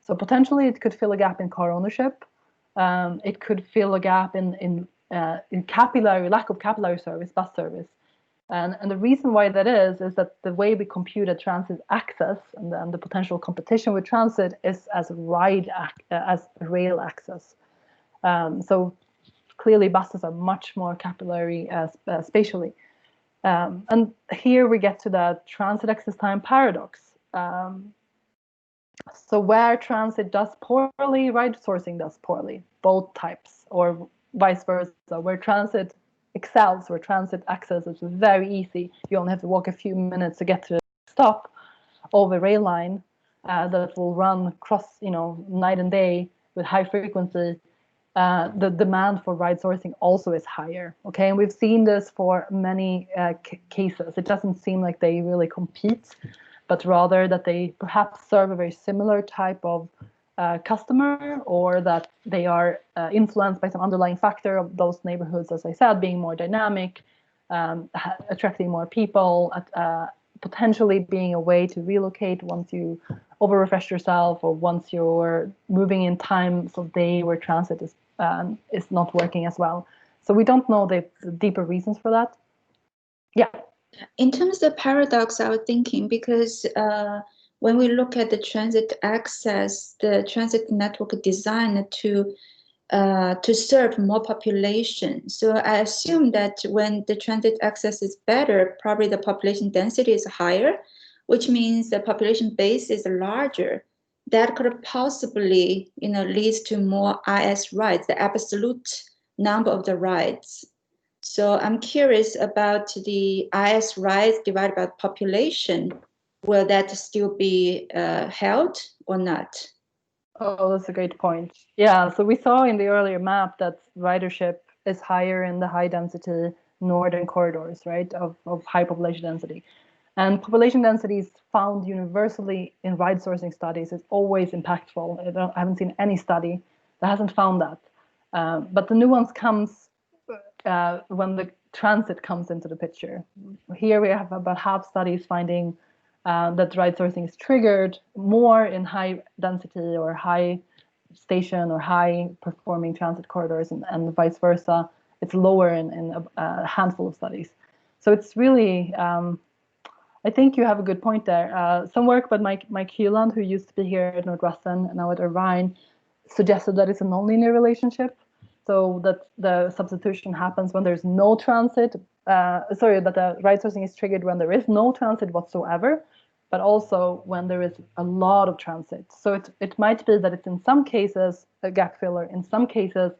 So potentially it could fill a gap in car ownership. It could fill a gap in lack of capillary service, bus service. And the reason why that is that the way we computed transit access and the potential competition with transit is as rail access. So clearly buses are much more capillary spatially. And here we get to the transit access time paradox. So where transit does poorly, ride sourcing does poorly, both types, or vice versa. Where transit excels, where transit access is very easy, you only have to walk a few minutes to get to the stop over rail line that will run across, night and day with high frequency. The demand for ride sourcing also is higher. Okay, and we've seen this for many cases. It doesn't seem like they really compete, but rather that they perhaps serve a very similar type of customer, or that they are influenced by some underlying factor of those neighborhoods, as I said, being more dynamic, attracting more people, potentially being a way to relocate once you over-refresh yourself or once you're moving in times of day where transit is not working as well. So we don't know the deeper reasons for that. Yeah. In terms of paradox, I was thinking because when we look at the transit access, the transit network designed to serve more population. So I assume that when the transit access is better, probably the population density is higher, which means the population base is larger. That could possibly, lead to more IS rides, the absolute number of the rides. So I'm curious about the IS rides divided by population. Will that still be held or not? Oh, that's a great point. Yeah, so we saw in the earlier map that ridership is higher in the high density northern corridors, right, of high population density. And population density is found universally in ride sourcing studies. It's always impactful. I haven't seen any study that hasn't found that. But the nuance comes when the transit comes into the picture. Here we have about half studies finding that ride sourcing is triggered more in high density or high station or high performing transit corridors, and vice versa. It's lower in a handful of studies. So it's really, I think you have a good point there. Some work by Mike Hewland, who used to be here at Northwestern and now at Irvine, suggested that it's a nonlinear relationship. So that the substitution happens when there's no transit, that the ride sourcing is triggered when there is no transit whatsoever, but also when there is a lot of transit. So it might be that it's in some cases a gap filler, in some cases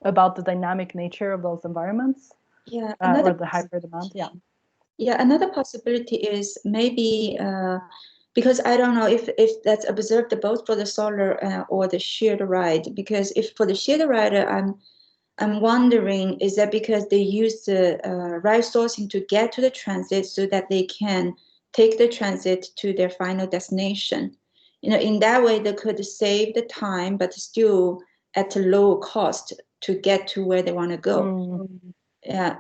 about the dynamic nature of those environments, Yeah, or the hyper demand. Yeah. Yeah, another possibility is maybe because I don't know if that's observed both for the solar or the shared ride. Because if for the shared ride, I'm wondering, is that because they use the ride sourcing to get to the transit so that they can take the transit to their final destination? You know, in that way they could save the time, but still at a low cost to get to where they want to go. Yeah.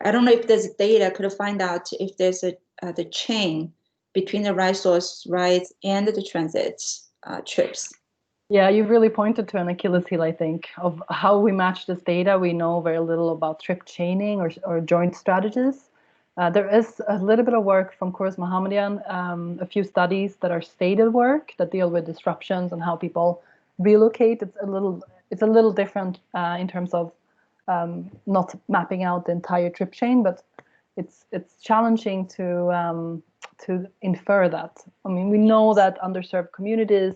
I don't know if there's data could find out if there's the chain between the ride source rides and the transit trips. Yeah, you've really pointed to an Achilles heel, I think, of how we match this data. We know very little about trip chaining or joint strategies. There is a little bit of work from Kouros Mohammedian, a few studies that are stated work that deal with disruptions and how people relocate. It's a little different in terms of not mapping out the entire trip chain, but it's challenging to infer that. I mean, we know that underserved communities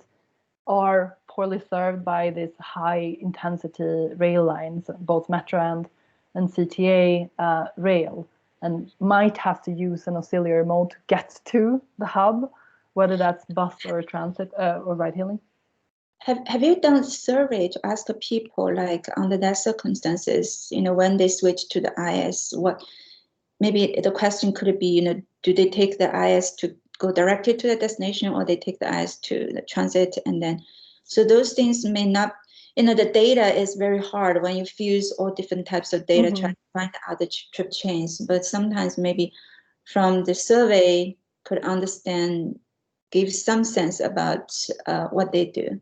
are poorly served by these high intensity rail lines, both Metro and CTA rail, and might have to use an auxiliary mode to get to the hub, whether that's bus or transit or ride hailing. Have you done a survey to ask the people, like under that circumstances, you know, when they switch to the IS, what maybe the question could be, you know, do they take the IS to go directly to the destination, or they take the IS to the transit? And then, so those things may not, you know, the data is very hard when you fuse all different types of data, trying to find out the trip chains. But sometimes maybe from the survey could understand, give some sense about what they do.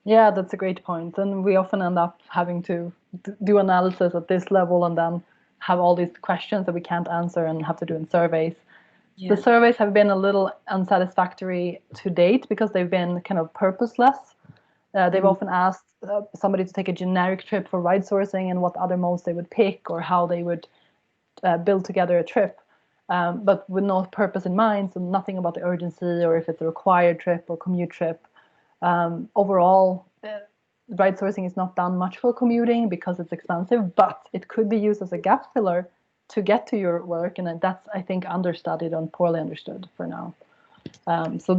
Yeah, that's a great point. And we often end up having to do analysis at this level and then have all these questions that we can't answer and have to do in surveys. Yeah. The surveys have been a little unsatisfactory to date because they've been kind of purposeless. They've often asked somebody to take a generic trip for ride sourcing and what other modes they would pick or how they would build together a trip, but with no purpose in mind, so nothing about the urgency or if it's a required trip or commute trip. Overall, ride sourcing is not done much for commuting because it's expensive, but it could be used as a gap filler to get to your work, and that's, I think, understudied and poorly understood for now. So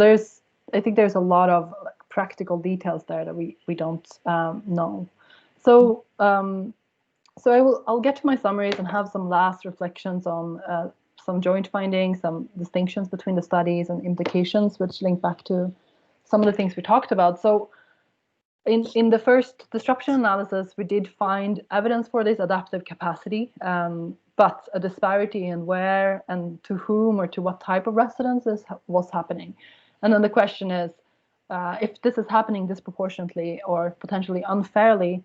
I think there's a lot of practical details there that we don't know. So I'll get to my summaries and have some last reflections on some joint findings, some distinctions between the studies and implications, which link back to some of the things we talked about. So in the first disruption analysis, we did find evidence for this adaptive capacity, but a disparity in where and to whom or to what type of residences was happening. And then the question is, if this is happening disproportionately or potentially unfairly,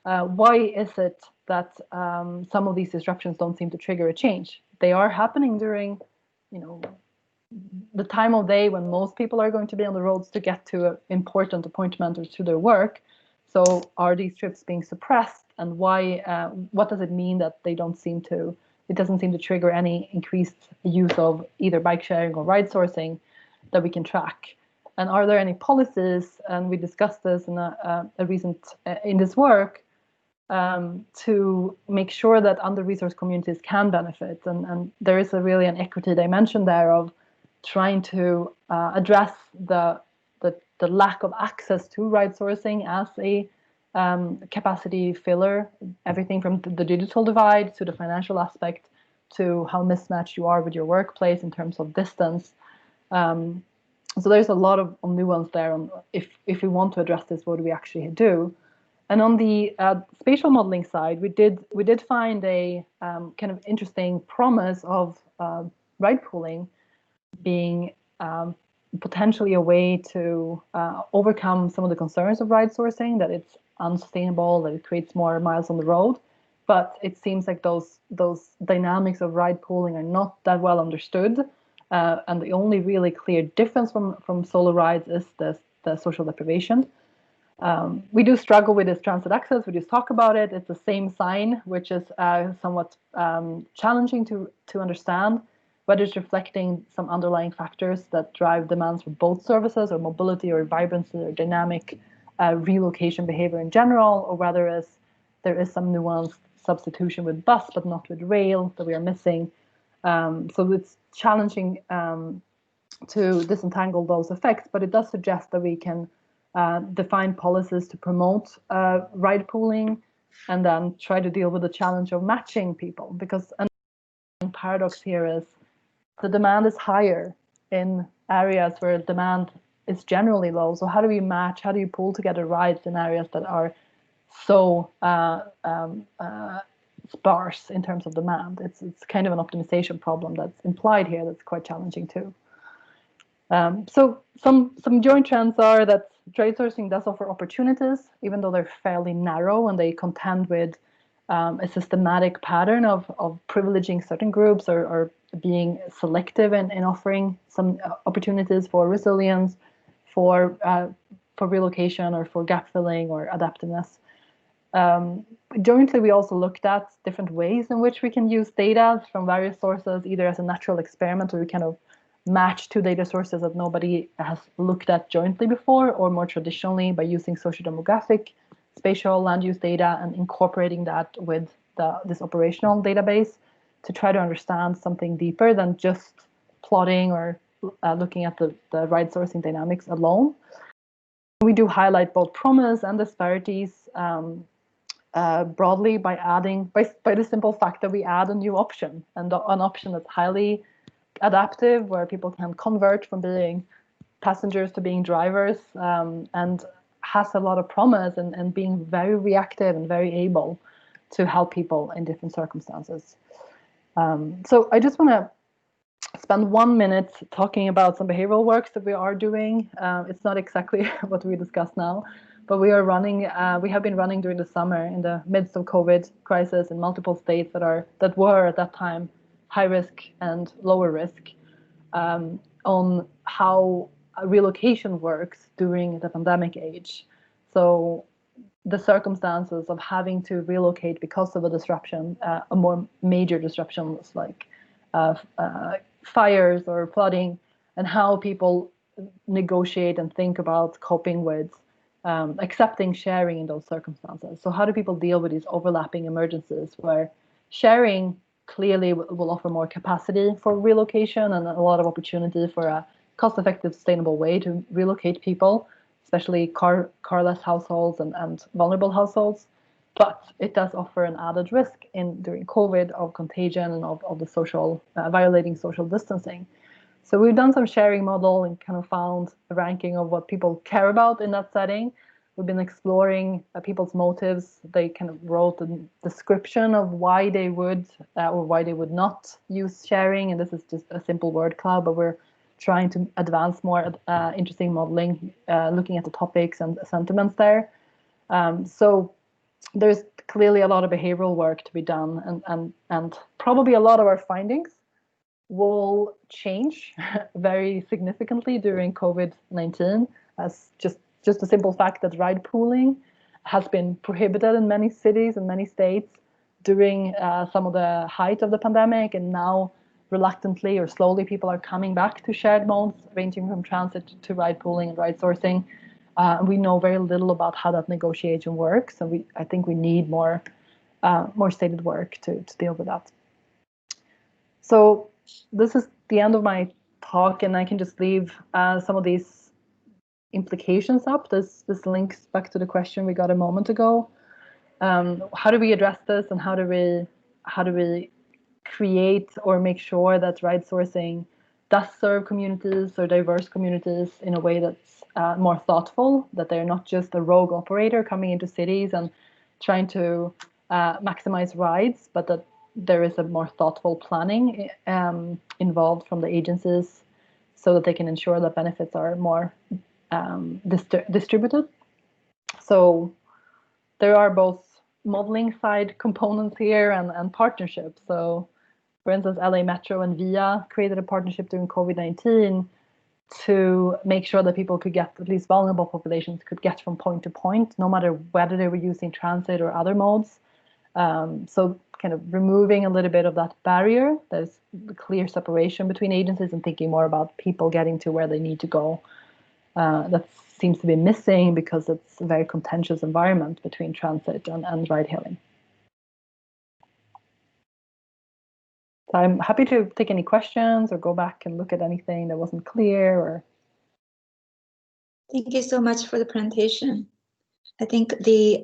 why is it that some of these disruptions don't seem to trigger a change? They are happening during, the time of day when most people are going to be on the roads to get to an important appointment or to their work. So are these trips being suppressed, and why? What does it mean that they don't seem to? It doesn't seem to trigger any increased use of either bike sharing or ride sourcing that we can track. And are there any policies? And we discussed this in a recent in this work to make sure that under-resourced communities can benefit. And there is really an equity dimension there of trying to address the lack of access to ride sourcing as a capacity filler, everything from the digital divide to the financial aspect to how mismatched you are with your workplace in terms of distance. So there's a lot of nuance there on if we want to address this, what do we actually do? And on the spatial modeling side, we did find a kind of interesting promise of ride pooling being potentially a way to overcome some of the concerns of ride sourcing, that it's unsustainable, that it creates more miles on the road. But it seems like those dynamics of ride pooling are not that well understood. And the only really clear difference from solo rides is the social deprivation. We do struggle with this transit access. We just talk about it. It's the same sign, which is somewhat challenging to understand, whether it's reflecting some underlying factors that drive demands for both services, or mobility, or vibrancy, or dynamic relocation behavior in general, or whether there is some nuanced substitution with bus but not with rail that we are missing. So it's challenging to disentangle those effects, but it does suggest that we can define policies to promote ride pooling, and then try to deal with the challenge of matching people, because another paradox here is the demand is higher in areas where demand is generally low. So how do we match, how do you pull together rides in areas that are so sparse in terms of demand? It's kind of an optimization problem that's implied here that's quite challenging too. So some joint trends are that trade sourcing does offer opportunities, even though they're fairly narrow, and they contend with a systematic pattern of privileging certain groups, or being selective in offering some opportunities for resilience, for relocation, or for gap filling, or adaptiveness. Jointly, we also looked at different ways in which we can use data from various sources, either as a natural experiment where we kind of match two data sources that nobody has looked at jointly before, or more traditionally by using socio-demographic, spatial land use data and incorporating that with this operational database to try to understand something deeper than just plotting or looking at the ride sourcing dynamics alone. We do highlight both promise and disparities broadly by the simple fact that we add a new option, and an option that's highly adaptive, where people can convert from being passengers to being drivers, and has a lot of promise, and being very reactive and very able to help people in different circumstances. So I just want to spend 1 minute talking about some behavioral works that we are doing. It's not exactly what we discussed now, but we are running. We have been running during the summer in the midst of COVID crisis in multiple states that were at that time high risk and lower risk, on how relocation works during the pandemic age. So the circumstances of having to relocate because of a disruption, a more major disruptions like fires or flooding, and how people negotiate and think about coping with accepting sharing in those circumstances. So how do people deal with these overlapping emergencies where sharing clearly will offer more capacity for relocation and a lot of opportunity for a cost-effective, sustainable way to relocate people, especially carless households and vulnerable households. But it does offer an added risk during COVID of contagion and of the social, violating social distancing. So we've done some sharing model and kind of found a ranking of what people care about in that setting. We've been exploring people's motives. They kind of wrote a description of why they would or why they would not use sharing. And this is just a simple word cloud, but we're trying to advance more interesting modeling, looking at the topics and sentiments there. So there's clearly a lot of behavioral work to be done, and probably a lot of our findings will change very significantly during COVID-19, as just a simple fact that ride pooling has been prohibited in many cities and many states during some of the height of the pandemic, and now reluctantly or slowly people are coming back to shared modes ranging from transit to ride pooling and ride sourcing. We know very little about how that negotiation works, and I think we need more stated work to deal with that. So this is the end of my talk, and I can just leave some of these implications up. This links back to the question we got a moment ago. How do we address this, and how do we create or make sure that ride sourcing does serve communities or diverse communities in a way that's more thoughtful, that they're not just a rogue operator coming into cities and trying to maximize rides, but that there is a more thoughtful planning involved from the agencies so that they can ensure that benefits are more distributed. So there are both modeling side components here and partnerships. So for instance, LA Metro and VIA created a partnership during COVID-19 to make sure that people could get, at least vulnerable populations, could get from point to point, no matter whether they were using transit or other modes. So kind of removing a little bit of that barrier. There's a clear separation between agencies and thinking more about people getting to where they need to go. That seems to be missing because it's a very contentious environment between transit and ride hailing. So I'm happy to take any questions or go back and look at anything that wasn't clear. Or Thank you so much for the presentation. I think the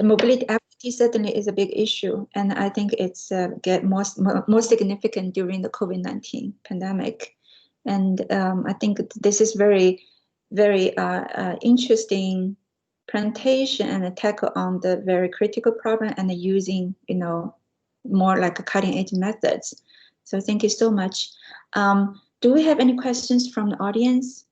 mobility equity certainly is a big issue, and I think it's get more significant during the COVID-19 pandemic. And I think this is very interesting presentation and a tackle on the very critical problem and using, more like a cutting edge methods. So thank you so much. Do we have any questions from the audience?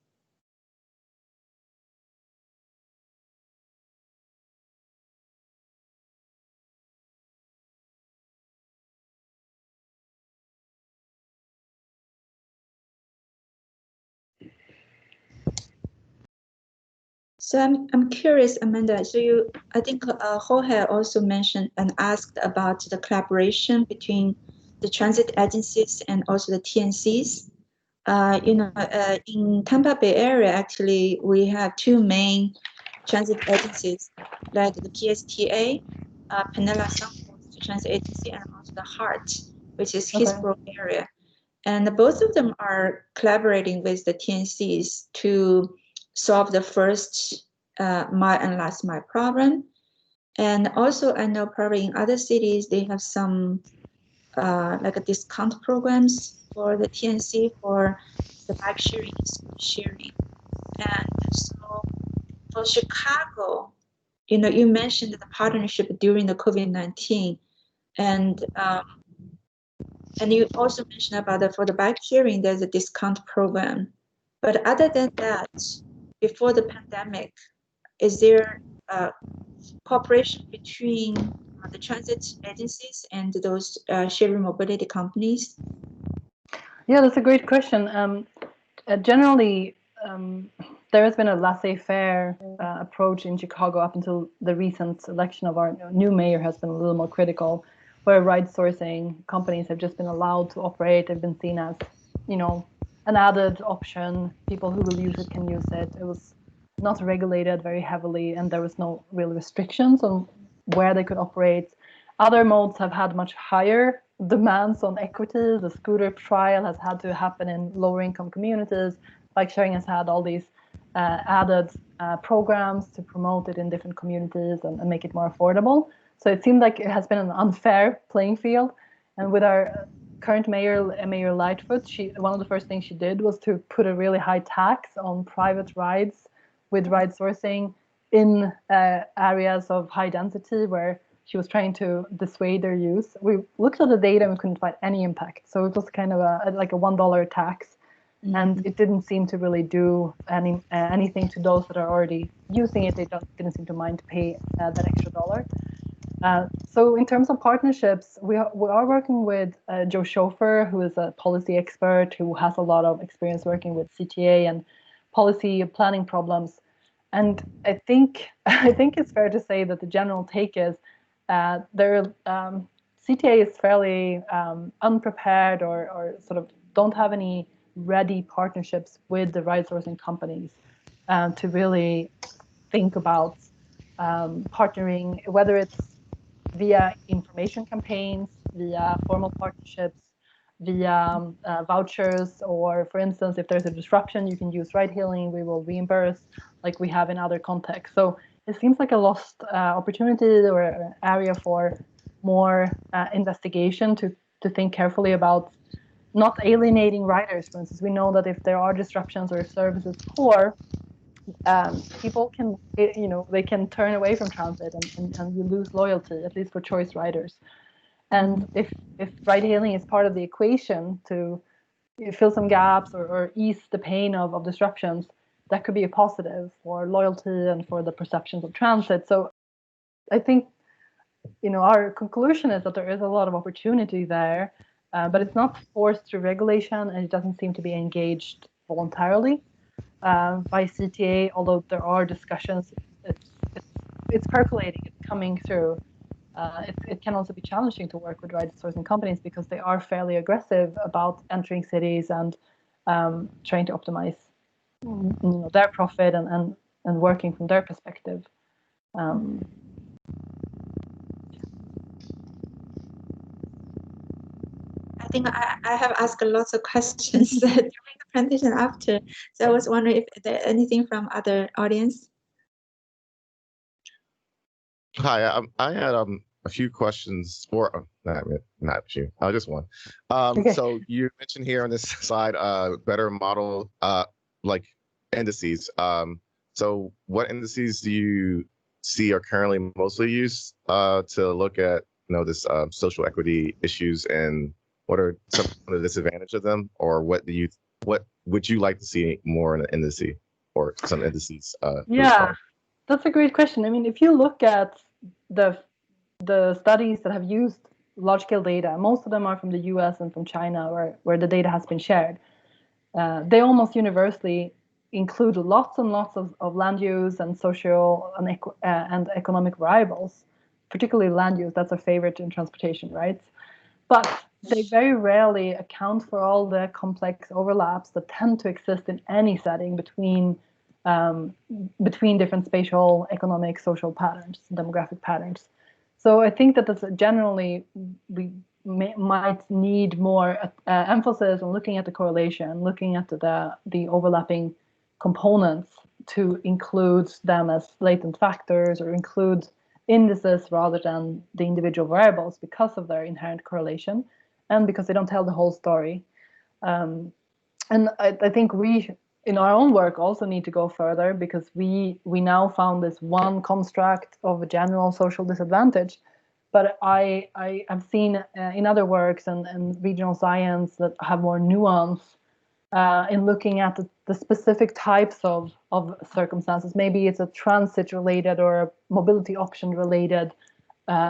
So I'm curious, Amanda. So I think Jorge also mentioned and asked about the collaboration between the transit agencies and also the TNCs. In Tampa Bay area, actually, we have two main transit agencies, like the PSTA, Pinella Southwest Transit Agency, and also the HART, which is Hillsborough area. And both of them are collaborating with the TNCs to solve the first mile and last mile problem. And also, I know probably in other cities, they have some like a discount programs for the TNC for the bike sharing and scooter sharing. And so for Chicago, you mentioned the partnership during the COVID-19, and you also mentioned about for the bike sharing, there's a discount program. But other than that, before the pandemic, is there cooperation between the transit agencies and those sharing mobility companies? Yeah, that's a great question. Generally, there has been a laissez-faire approach in Chicago up until the recent election of our new mayor has been a little more critical, where ride sourcing companies have just been allowed to operate. They've been seen as, an added option. People who will use it can use it. It was not regulated very heavily, and there was no real restrictions on where they could operate. Other modes have had much higher demands on equity. The scooter trial has had to happen in lower income communities. Bike sharing has had all these added programs to promote it in different communities and make it more affordable. So it seemed like it has been an unfair playing field. And with our current mayor, Mayor Lightfoot, one of the first things she did was to put a really high tax on private rides with ride sourcing in areas of high density where she was trying to dissuade their use. We looked at the data and we couldn't find any impact. So it was kind of like a $1 tax. Mm-hmm. And it didn't seem to really do anything to those that are already using it. They didn't seem to mind to pay that extra dollar. So in terms of partnerships, we are working with Joe Schofer, who is a policy expert who has a lot of experience working with CTA and policy planning problems. And I think it's fair to say that the general take is CTA is fairly unprepared or sort of don't have any ready partnerships with the ride sourcing companies to really think about partnering, whether it's via information campaigns, via formal partnerships, via vouchers, or for instance, if there's a disruption, you can use ride hailing, we will reimburse like we have in other contexts. So it seems like a lost opportunity or an area for more investigation to to think carefully about not alienating riders. For instance, we know that if there are disruptions or if service is poor, people can, they can turn away from transit, and you lose loyalty, at least for choice riders. And if ride-hailing is part of the equation to fill some gaps or ease the pain of disruptions, that could be a positive for loyalty and for the perceptions of transit. So I think, our conclusion is that there is a lot of opportunity there, but it's not forced through regulation, and it doesn't seem to be engaged voluntarily by CTA, although there are discussions. It's percolating, it's coming through. It can also be challenging to work with ride sourcing companies because they are fairly aggressive about entering cities and trying to optimize their profit and working from their perspective. I think I have asked lots of questions during the presentation after, so I was wondering if there anything from other audience. Hi, I had a few questions for not a few, just one. Okay. So you mentioned here on this slide, better model like indices. So what indices do you see are currently mostly used to look at this social equity issues, and what are some of the disadvantages of them, or what would you like to see more in an indice or some indices? Yeah, that's a great question. I mean, if you look at the studies that have used large-scale data, most of them are from the US and from China, where the data has been shared. They almost universally include lots and lots of land use and social and economic variables, particularly land use. That's our favorite in transportation, right? But they very rarely account for all the complex overlaps that tend to exist in any setting between different spatial, economic, social patterns, demographic patterns. So I think that generally we might need more emphasis on looking at the correlation, looking at the overlapping components to include them as latent factors or include indices rather than the individual variables because of their inherent correlation and because they don't tell the whole story. And I think we, in our own work, also need to go further because we now found this one construct of a general social disadvantage. But I have seen in other works and regional science that have more nuance in looking at the specific types of circumstances. Maybe it's a transit related or a mobility option related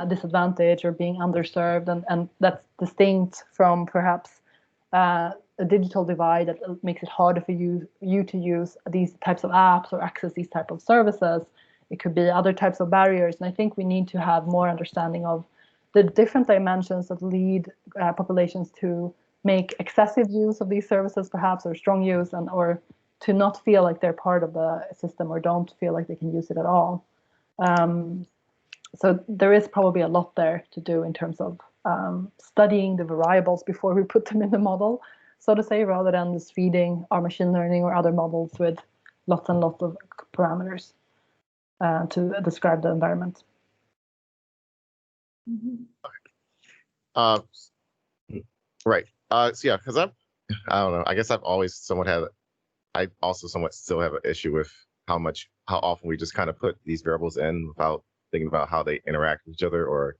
disadvantage or being underserved, and that's distinct from perhaps a digital divide that makes it harder for you to use these types of apps or access these type of services. It could be other types of barriers, and I think we need to have more understanding of the different dimensions that lead populations to make excessive use of these services, perhaps, or strong use, or to not feel like they're part of the system or don't feel like they can use it at all. So there is probably a lot there to do in terms of studying the variables before we put them in the model, so to say, rather than just feeding our machine learning or other models with lots and lots of parameters to describe the environment. Right. So yeah, because I don't know. I guess I've always I also somewhat still have an issue with how often we just kind of put these variables in without thinking about how they interact with each other, or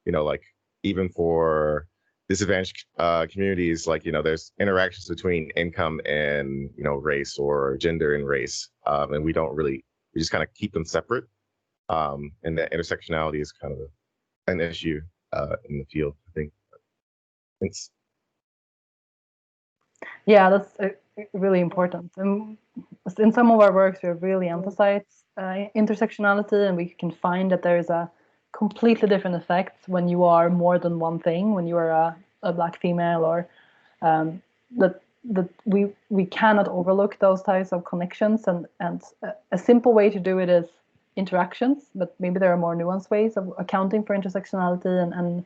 like even for disadvantaged communities, like there's interactions between income and race, or gender and race, and we just kind of keep them separate, and that intersectionality is kind of an issue in the field, I think. Thanks. Yeah, that's really important. And in some of our works, we have really emphasized intersectionality, and we can find that there is a completely different effect when you are more than one thing, when you are a Black female, or that we cannot overlook those types of connections. And a simple way to do it is interactions, but maybe there are more nuanced ways of accounting for intersectionality and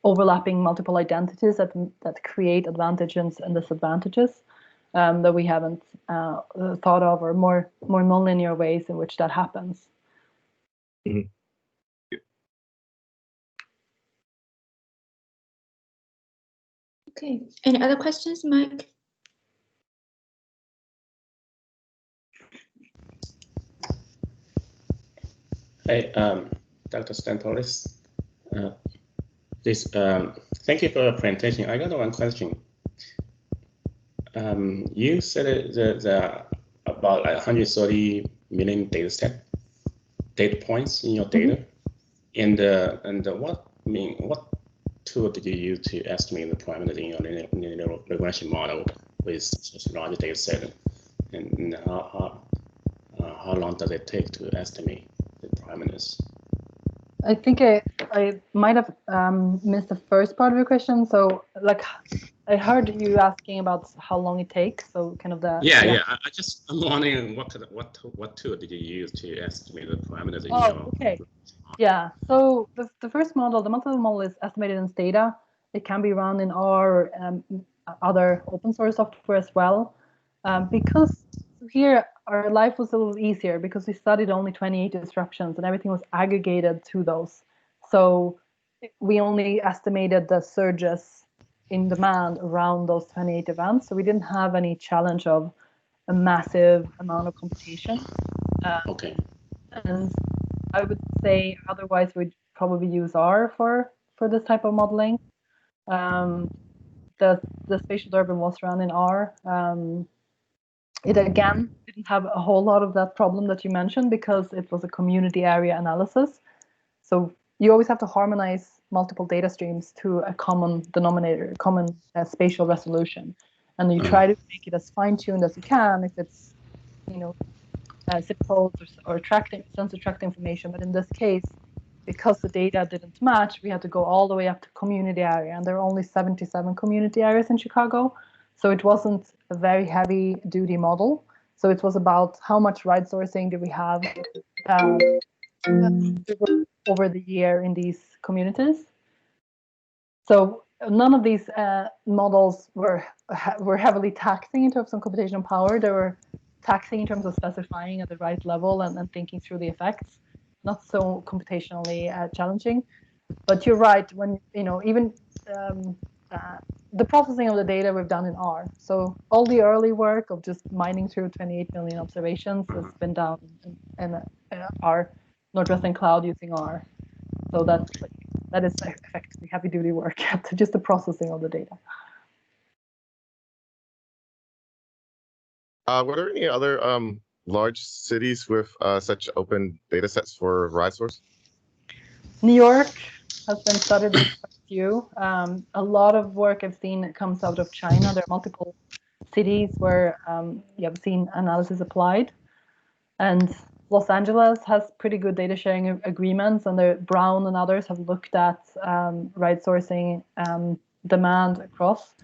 overlapping multiple identities that create advantages and disadvantages that we haven't thought of, or more nonlinear ways in which that happens. Mm-hmm. Okay. Any other questions, Mike? Hey, Dr. Stathopoulos. Thank you for the presentation. I got one question. You said the about 130 million data points in your data, and what tool did you use to estimate the parameters in your linear regression model with such a large data set, and how long does it take to estimate the parameters? I think I might have missed the first part of your question. So, like, I heard you asking about how long it takes. So, kind of the I'm wondering what tool did you use to estimate the parameters in your? Okay. Yeah. So the first model, the multilevel model, is estimated in Stata. It can be run in R or other open source software as well. Because here our life was a little easier because we studied only 28 disruptions and everything was aggregated to those. So we only estimated the surges in demand around those 28 events. So we didn't have any challenge of a massive amount of computation. Okay. And I would say otherwise we'd probably use R for this type of modeling. The spatial Durbin was run in R. It again didn't have a whole lot of that problem that you mentioned because it was a community area analysis. So you always have to harmonize multiple data streams to a common denominator, common spatial resolution, and you try to make it as fine-tuned as you can if it's, zip codes or sensor tracked information. But in this case, because the data didn't match, we had to go all the way up to community area, and there are only 77 community areas in Chicago. So it wasn't a very heavy duty model. So it was about how much ride sourcing do we have over the year in these communities. So none of these models were heavily taxing in terms of computational power. They were taxing in terms of specifying at the right level and thinking through the effects. Not so computationally challenging. But you're right, when even the processing of the data we've done in R. So all the early work of just mining through 28 million observations has been done in our Northwestern Cloud using R. So that is effectively heavy duty work, just the processing of the data. Were there any other large cities with such open data sets for ride source? New York has been studied with quite a few. A lot of work I've seen comes out of China. There are multiple cities where you have seen analysis applied. And Los Angeles has pretty good data sharing agreements, and Brown and others have looked at ride sourcing demand across.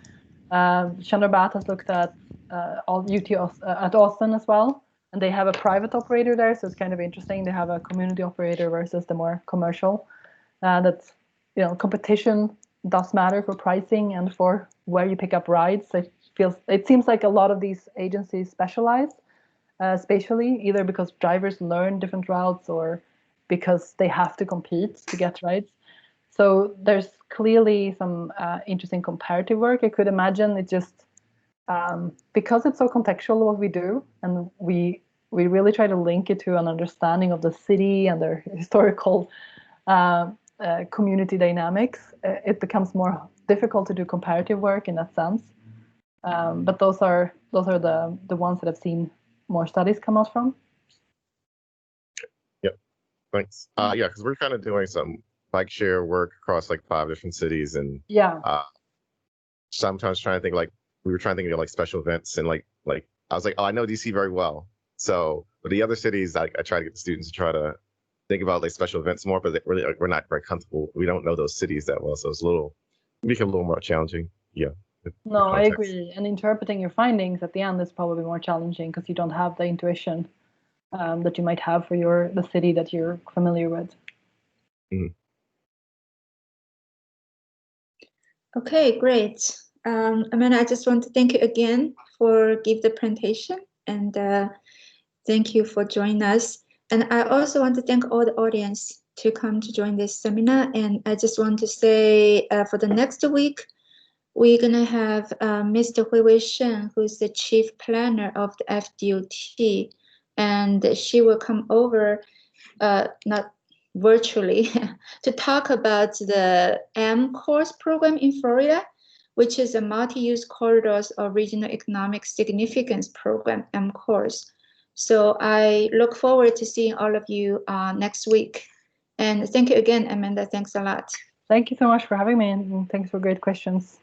Chandrabat has looked at at Austin as well, and they have a private operator there, so it's kind of interesting. They have a community operator versus the more commercial. That's competition does matter for pricing and for where you pick up rides. It seems like a lot of these agencies specialize spatially, either because drivers learn different routes or because they have to compete to get rides. So there's clearly some interesting comparative work. I could imagine it just because it's so contextual what we do, and we really try to link it to an understanding of the city and their historical community dynamics. It becomes more difficult to do comparative work in that sense. But those are the ones that I've seen more studies come out from. Yep, thanks. Yeah, because we're kind of doing some bike share work across like 5 different cities, and sometimes trying to think we were trying to think of like special events, and like I was like, oh, I know DC very well. So, but the other cities, I try to get the students to try to think about like special events more, but really we're not very comfortable. We don't know those cities that well, so it's become a little more challenging. Yeah. No, I agree. And interpreting your findings at the end is probably more challenging because you don't have the intuition that you might have for the city that you're familiar with. Mm-hmm. Okay, great. Amanda, I just want to thank you again for give the presentation, and thank you for joining us. And I also want to thank all the audience to come to join this seminar. And I just want to say for the next week, we're going to have Mr. Huiwei Shen, who's the chief planner of the FDOT, and she will come over, not virtually, to talk about the M-Course program in Florida, which is a multi-use corridors of regional economic significance program, M-Course. So I look forward to seeing all of you next week. And thank you again, Amanda. Thanks a lot. Thank you so much for having me, and thanks for great questions.